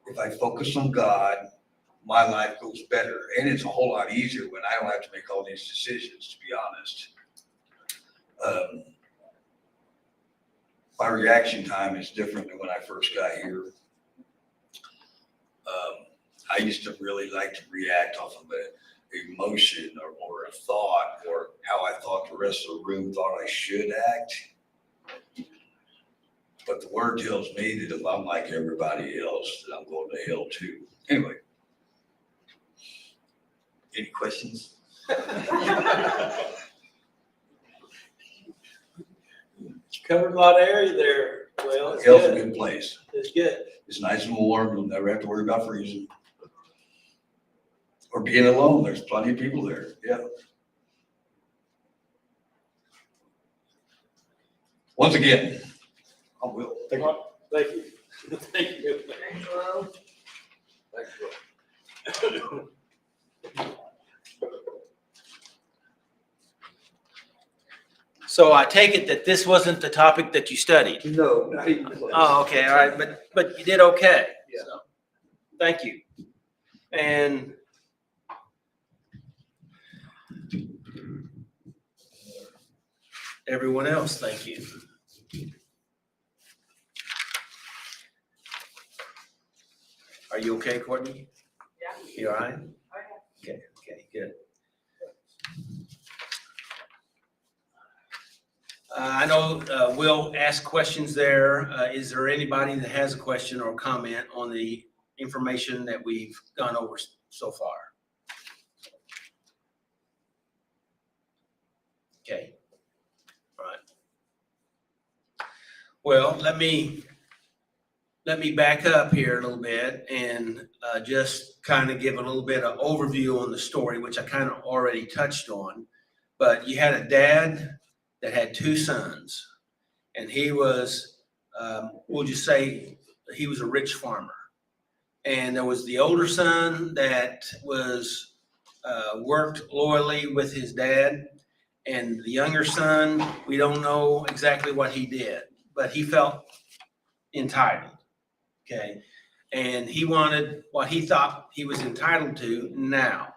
If I focus on God, my life goes better. And it's a whole lot easier when I don't have to make all these decisions, to be honest. my reaction time is different than when I first got here. I used to really like to react off of an emotion or a thought or how I thought the rest of the room thought I should act. But the word tells me that if I'm like everybody else, that I'm going to hell too. Anyway. Any questions? Covered a lot of area there. Well, it's Hell's a good. good place. It's good. It's nice and warm. You'll never have to worry about freezing. Or being alone. There's plenty of people there. Yeah. Once again, I will. Thank you. Thank you. Thank you. Thanks, bro. So I take it that this wasn't the topic that you studied? No, not even close. Oh, okay, all right, but you did okay. Yeah. So, thank you. And everyone else, thank you. Are you okay, Courtney? Yeah. You all right? Okay, good. I know we'll ask questions there. Is there anybody that has a question or comment on the information that we've gone over so far? Okay. All right. Well, let me back up here a little bit and just kind of give a little bit of overview on the story, which I kind of already touched on. But you had a dad that had two sons, and he was, we'll just say he was a rich farmer. And there was the older son that was, worked loyally with his dad. And the younger son, we don't know exactly what he did, but he felt entitled, okay? And he wanted what he thought he was entitled to now,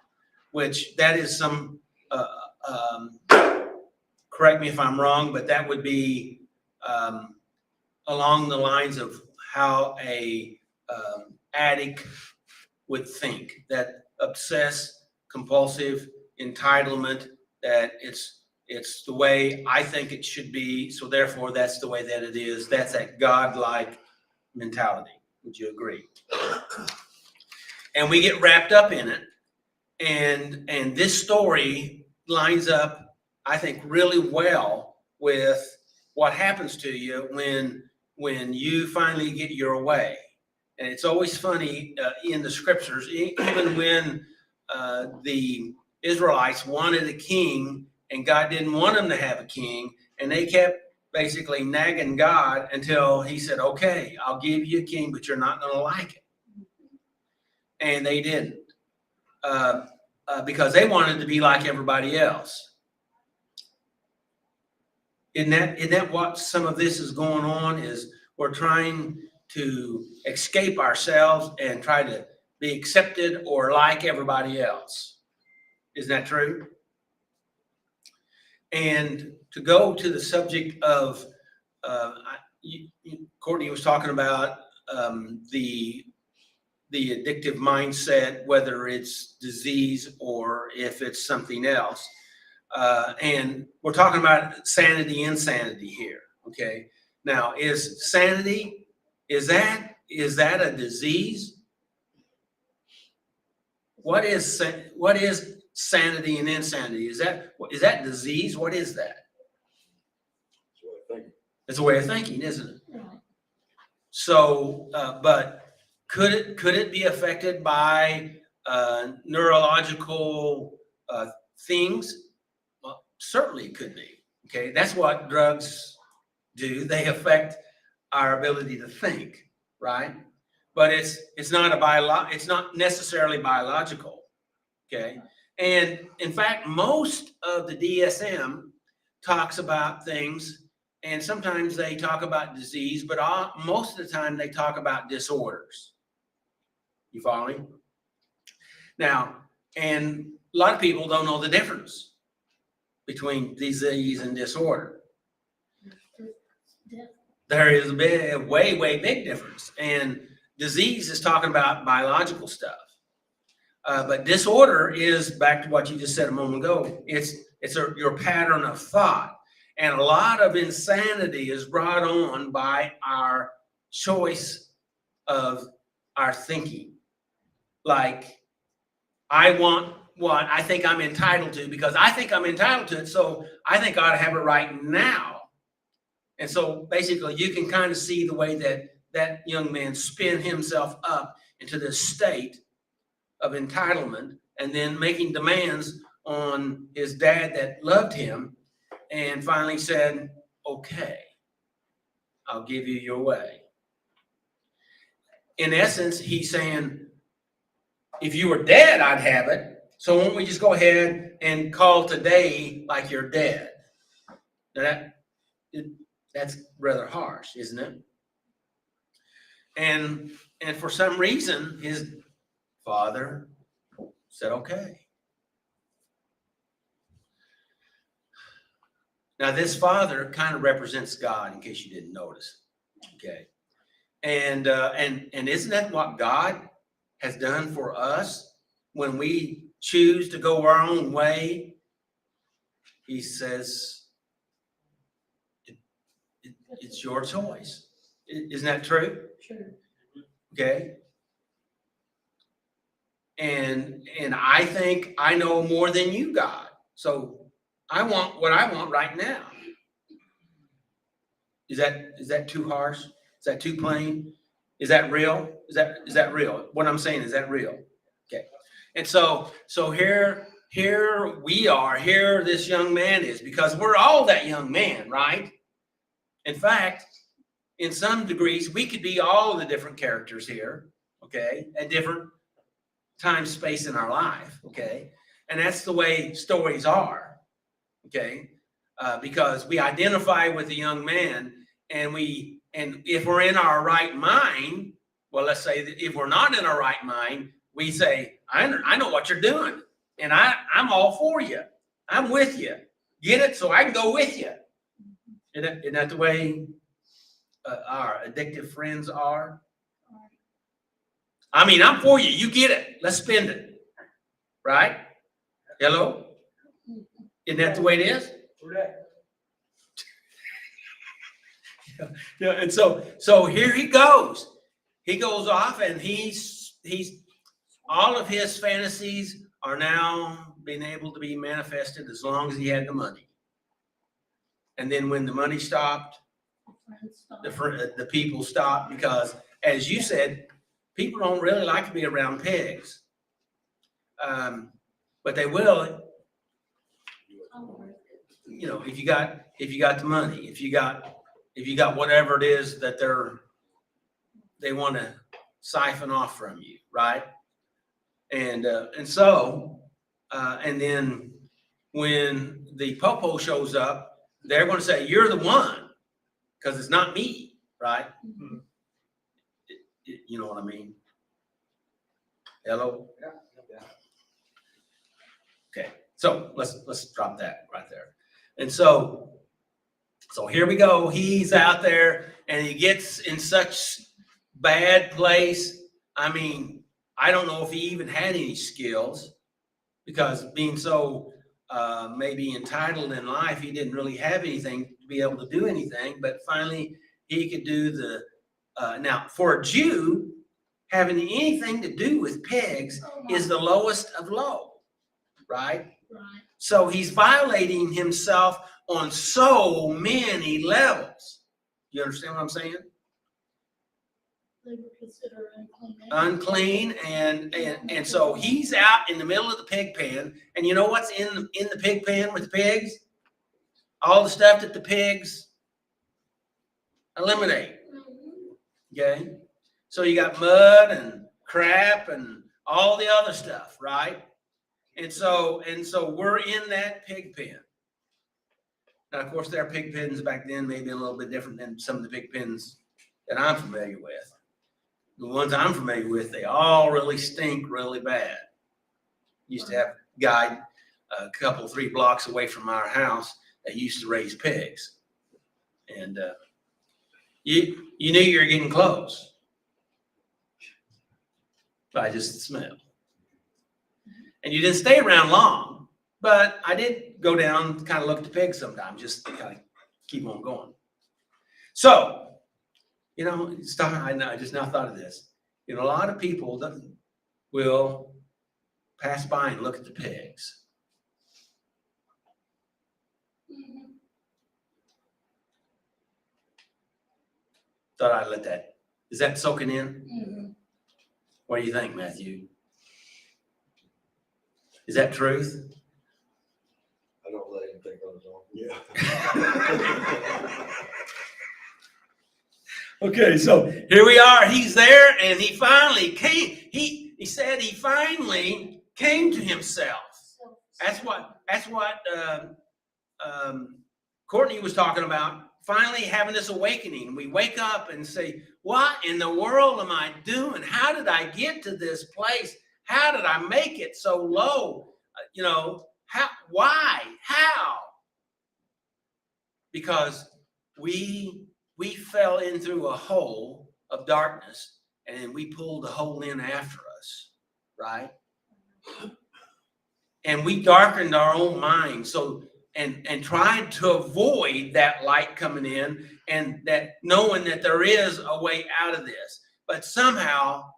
which that is some, correct me if I'm wrong, but that would be along the lines of how a addict would think, that obsessed, compulsive entitlement, that it's the way I think it should be, so therefore that's the way that it is. That's that godlike mentality. Would you agree? And we get wrapped up in it, and this story lines up, I think, really well with what happens to you when you finally get your way. And it's always funny in the scriptures, even when the Israelites wanted a king and God didn't want them to have a king, and they kept basically nagging God until he said, okay, I'll give you a king, but you're not going to like it. And they didn't, because they wanted to be like everybody else. Isn't that what some of this is going on? Is we're trying to escape ourselves and try to be accepted or like everybody else. Isn't that true? And to go to the subject of, Courtney was talking about the addictive mindset, whether it's disease or if it's something else. And we're talking about sanity, insanity here. Okay. Now, is sanity, is that a disease? What is sanity and insanity? Is that disease? What is that? It's a way of thinking, isn't it? So, but could it be affected by neurological things? Well, certainly it could be. Okay, that's what drugs do. They affect our ability to think, right? But it's not necessarily biological. Okay, and in fact, most of the DSM talks about things. And sometimes they talk about disease, but most of the time they talk about disorders. You follow me? Now, and a lot of people don't know the difference between disease and disorder. there is a way, way big difference. And disease is talking about biological stuff. But disorder is back to what you just said a moment ago. It's your pattern of thought. And a lot of insanity is brought on by our choice of our thinking. Like, I want what I think I'm entitled to because I think I'm entitled to it, so I think I ought to have it right now. And so basically you can kind of see the way that young man spin himself up into this state of entitlement and then making demands on his dad that loved him and finally said, okay, I'll give you your way. In essence, he's saying, if you were dead, I'd have it. So won't we just go ahead and call today like you're dead? Now that's rather harsh, isn't it? And for some reason, his father said, okay. Now this father kind of represents God, in case you didn't notice. Okay. And isn't that what God has done for us when we choose to go our own way? He says, it's your choice. Isn't that true? Sure. Okay. And I think I know more than you, God. So I want what I want right now. Is that too harsh? Is that too plain? Is that real? Is that real? What I'm saying, is that real? Okay. And so here we are, here this young man is, because we're all that young man, right? In fact, in some degrees, we could be all the different characters here, okay, at different time, space in our life, okay? And that's the way stories are, okay? Because we identify with the young man, and if we're in our right mind, well, let's say that if we're not in our right mind, we say, I know what you're doing, and I'm all for you. I'm with you. Get it? So I can go with you. Isn't that the way our addictive friends are? I mean, I'm for you. You get it. Let's spend it. Right? Hello? Isn't that the way it is? Yeah. And so here he goes. He goes off, and he's all of his fantasies are now being able to be manifested as long as he had the money. And then when the money stopped, the people stopped, because, as you said, people don't really like to be around pigs. But they will, you know, if you got the money, if you got whatever it is that they want to siphon off from you, right? And then when the popo shows up, they're going to say, you're the one, because it's not me, right? Mm-hmm. You know what I mean? Hello? Yeah. Okay, so let's drop that right there. And so here we go. He's out there, and he gets in such bad place. I mean, I don't know if he even had any skills, because being so maybe entitled in life, he didn't really have anything to be able to do anything. But finally, he could do the now, for a Jew, having anything to do with pigs is the lowest of low, right? Right. So he's violating himself on so many levels. You understand what I'm saying? They were considered unclean. Unclean, and so he's out in the middle of the pig pen, and you know what's in the pig pen with the pigs? All the stuff that the pigs eliminate. Okay, so you got mud and crap and all the other stuff, right? And so we're in that pig pen. Now, of course, their pig pens back then may be a little bit different than some of the pig pens that I'm familiar with. The ones I'm familiar with, they all really stink really bad. Used to have a guy a couple, 3 blocks away from our house that used to raise pigs. And You knew you were getting close by just the smell. And you didn't stay around long, but I did go down, kind of look at the pigs sometimes, just to kind of keep on going. So, you know, I just now thought of this. You know, a lot of people will pass by and look at the pigs. Thought I'd let that, is that soaking in? What do you think, Matthew? Is that truth? I don't let anything on his own. Yeah. Okay, so here we are. He's there, and he finally came. He said he finally came to himself. That's what Courtney was talking about. Finally having this awakening. We wake up and say, "What in the world am I doing? How did I get to this place? How did I make it so low? You know, how? Why? How?" Because we fell in through a hole of darkness, and we pulled the hole in after us, right? And we darkened our own minds, so and tried to avoid that light coming in, and that knowing that there is a way out of this. But somehow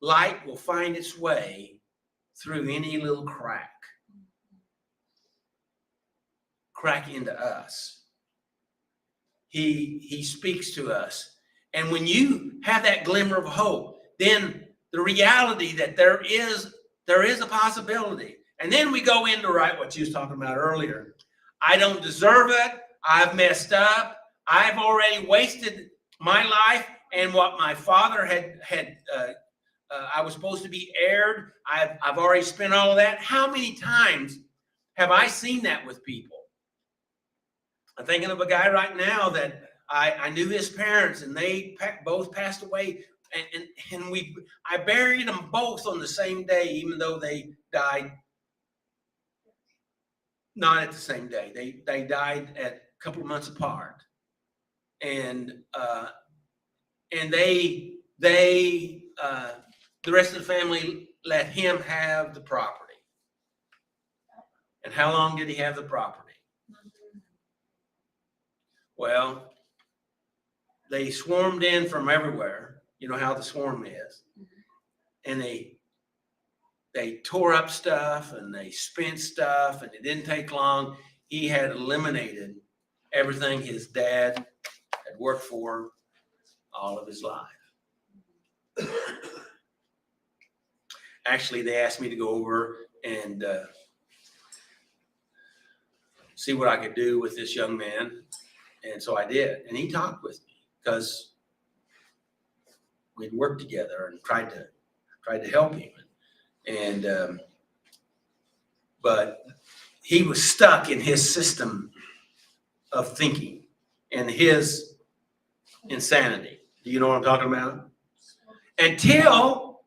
light will find its way through any little crack into us. He speaks to us. And when you have that glimmer of hope, then the reality that there is a possibility. And then we go into what you was talking about earlier. I don't deserve it. I've messed up. I've already wasted my life, and what my father had I was supposed to be heired. I've already spent all of that. How many times have I seen that with people? I'm thinking of a guy right now that I knew his parents, and they both passed away, and I buried them both on the same day, even though they died not at the same day. They died at a couple of months apart, and the rest of the family let him have the property. And how long did he have the property? Well, they swarmed in from everywhere. You know how the swarm is. And they tore up stuff, and they spent stuff, and it didn't take long. He had eliminated everything his dad had worked for all of his life. Actually, they asked me to go over and see what I could do with this young man. And so I did. And he talked with me because we'd worked together and tried to help him. And but he was stuck in his system of thinking and his insanity. Do you know what I'm talking about? Until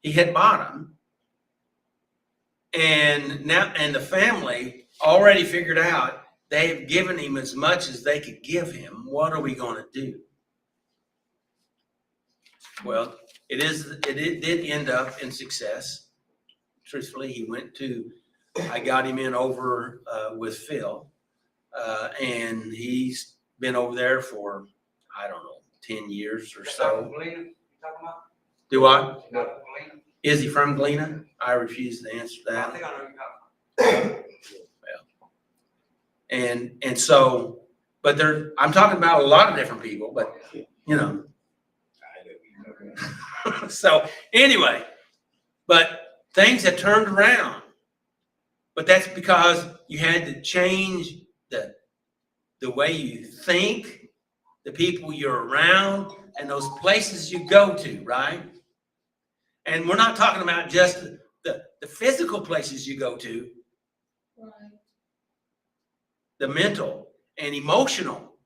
he hit bottom, and the family already figured out they've given him as much as they could give him. What are we going to do? Well, it did end up in success. Truthfully, I got him in over with Phil, and he's been over there for, I don't know, 10 years or so. Galena, you talking about? Do what? You talking about Galena? Is he from Galena? I refuse to answer I that. think I know who you're talking about. And so, but I'm talking about a lot of different people, but you know. So anyway, but things have turned around. But that's because you had to change the way you think, the people you're around, and those places you go to, right? And we're not talking about just the physical places you go to, Right. the mental and emotional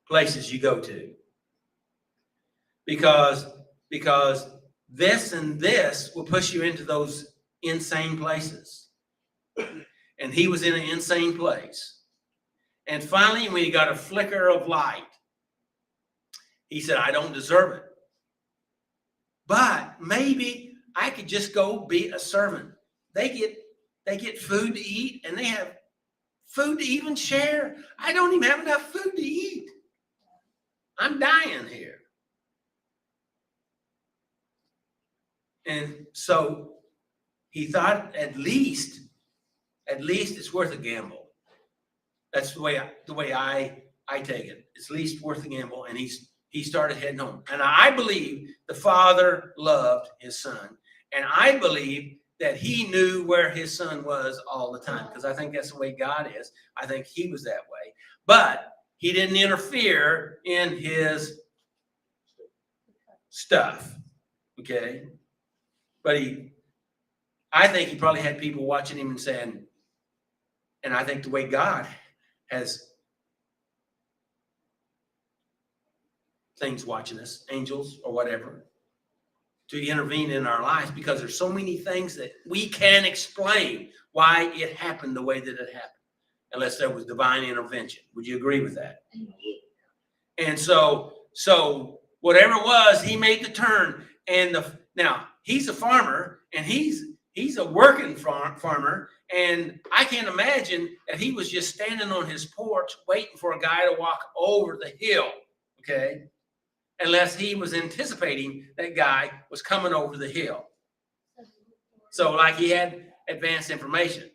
places you go to. Because this and this will push you into those insane places. And he was in an insane place. And finally, when he got a flicker of light, He said, I don't deserve it. But maybe I could just go be a servant. They get food to eat, and they have food to even share. I don't even have enough food to eat. I'm dying here. And so he thought at least it's worth a gamble. That's the way I take it. It's at least worth a gamble. And he started heading home. And I believe the father loved his son. And I believe that he knew where his son was all the time, because I think that's the way God is. I think he was that way. But he didn't interfere in his stuff. Okay? But I think he probably had people watching him and saying, and I think the way God has things watching us, angels or whatever, to intervene in our lives, because there's so many things that we can't explain why it happened the way that it happened, unless there was divine intervention. Would you agree with that? And so whatever it was, he made the turn. And now he's a farmer, and he's a working farmer, and I can't imagine that he was just standing on his porch waiting for a guy to walk over the hill, okay? Unless he was anticipating that guy was coming over the hill. So like he had advanced information.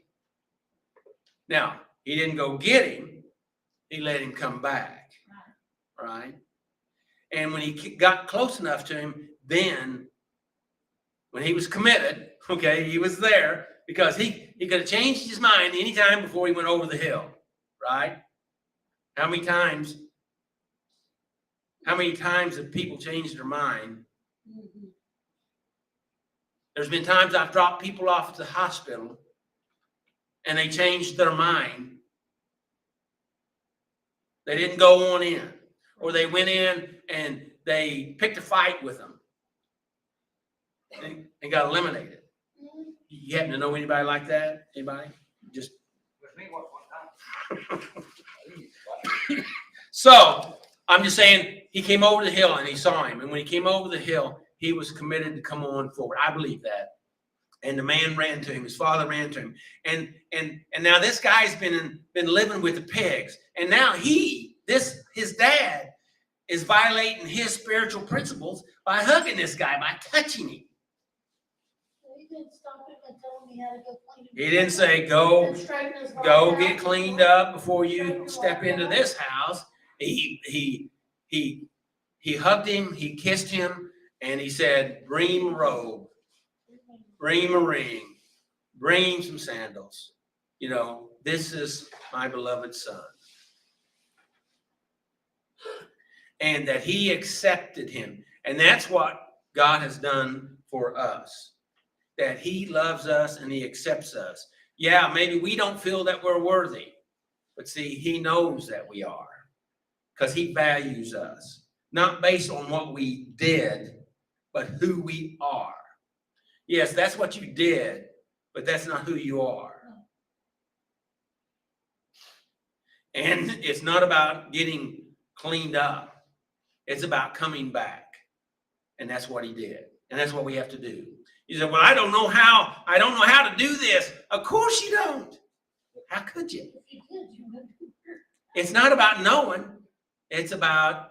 Now, he didn't go get him. He let him come back, right? And when he got close enough to him, then when he was committed, okay, he was there, because he could have changed his mind anytime before he went over the hill, right? How many times have people changed their mind? There's been times I've dropped people off at the hospital and they changed their mind. They didn't go on in, or they went in and they picked a fight with them and got eliminated. You happen to know anybody like that? Anybody? Just With me, one time. so I'm just saying, he came over the hill and he saw him. And when he came over the hill, he was committed to come on forward. I believe that. And the man ran to him. His father ran to him. And now this guy's been living with the pigs. And now his dad is violating his spiritual principles by hugging this guy, by touching him. He didn't stop him and tell him he had to go clean. He didn't say, go And straighten his go wife get out. cleaned up before you step into this house. He hugged him, he kissed him, and he said, bring him a robe, bring him a ring, bring him some sandals. You know, this is my beloved son. And that he accepted him. And that's what God has done for us. That he loves us and he accepts us. Yeah, maybe we don't feel that we're worthy. But see, he knows that we are. Because he values us. Not based on what we did, but who we are. Yes, that's what you did, but that's not who you are. And it's not about getting cleaned up. It's about coming back. And that's what he did. And that's what we have to do. You say, well, I don't know how to do this. Of course you don't. How could you? If you did, you would. It's not about knowing. It's about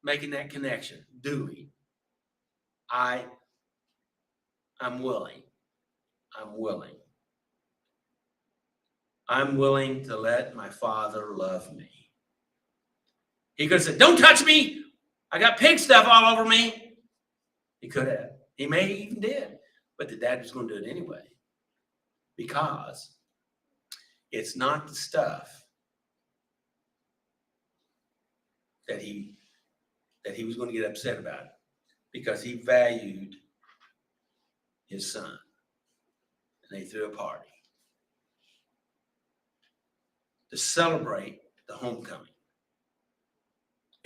making that connection. Doing. I'm willing. I'm willing. I'm willing to let my father love me. He could have said, don't touch me. I got pig stuff all over me. He could have. He may even did. But the dad was going to do it anyway. Because it's not the stuff that he was going to get upset about. Because he valued his son. And they threw a party to celebrate the homecoming.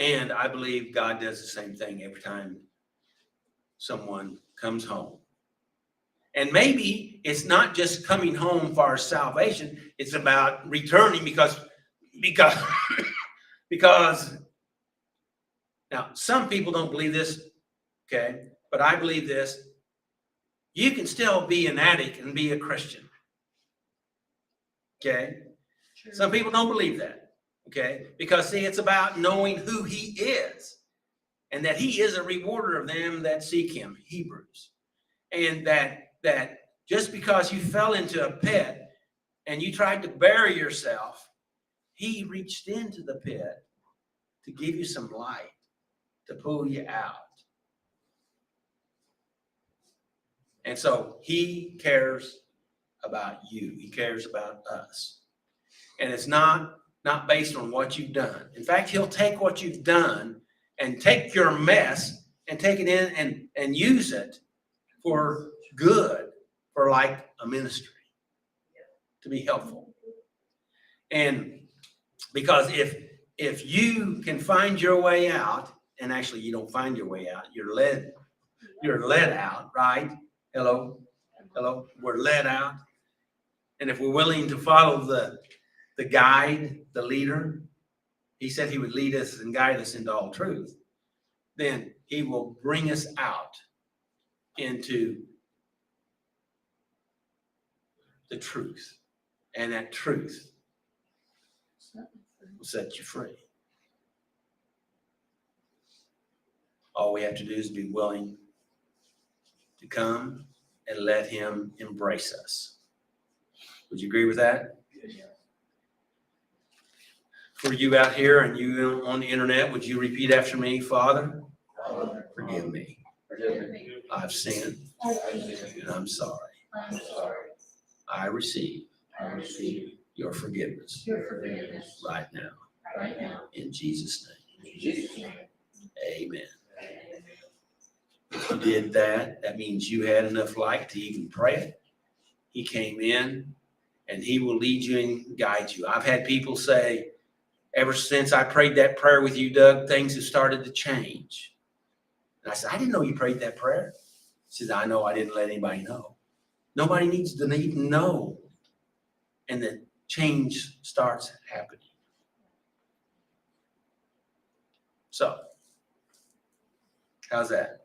And I believe God does the same thing every time someone comes home. And maybe it's not just coming home for our salvation. It's about returning because Now, some people don't believe this, okay, but I believe this. You can still be an addict and be a Christian. Okay? Some people don't believe that, okay? Because see, it's about knowing who he is and that he is a rewarder of them that seek him, Hebrews. And that just because you fell into a pit and you tried to bury yourself, he reached into the pit to give you some light, to pull you out. And so he cares about you. He cares about us. And it's not based on what you've done. In fact, he'll take what you've done and take your mess and take it in and use it for good, for like a ministry, to be helpful. And because if you can find your way out, and actually you don't find your way out, you're led out, right? Hello, we're led out. And if we're willing to follow the guide, the leader, he said he would lead us and guide us into all truth, then he will bring us out into the truth. And that truth will set you free. All we have to do is be willing to come and let him embrace us. Would you agree with that? For you out here and you on the internet, would you repeat after me? Father, forgive me. I've sinned and I'm sorry. I receive your forgiveness right now. In Jesus' name. Amen. If you did that, that means you had enough light to even pray it. He came in and he will lead you and guide you. I've had people say, ever since I prayed that prayer with you, Doug, things have started to change. And I said, I didn't know you prayed that prayer. He says, I know, I didn't let anybody know. Nobody needs to even know. And the change starts happening. So, how's that?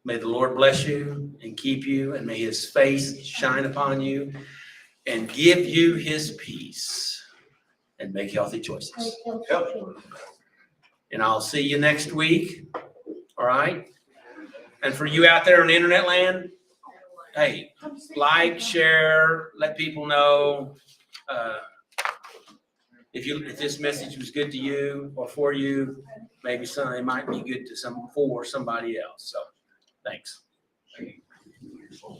May the Lord bless you and keep you, and may his face shine upon you and give you his peace, and make healthy choices. And I'll see you next week. All right? And for you out there in internet land, hey, like, share, let people know. If this message was good to you or for you, maybe it might be good to for somebody else. So, thanks.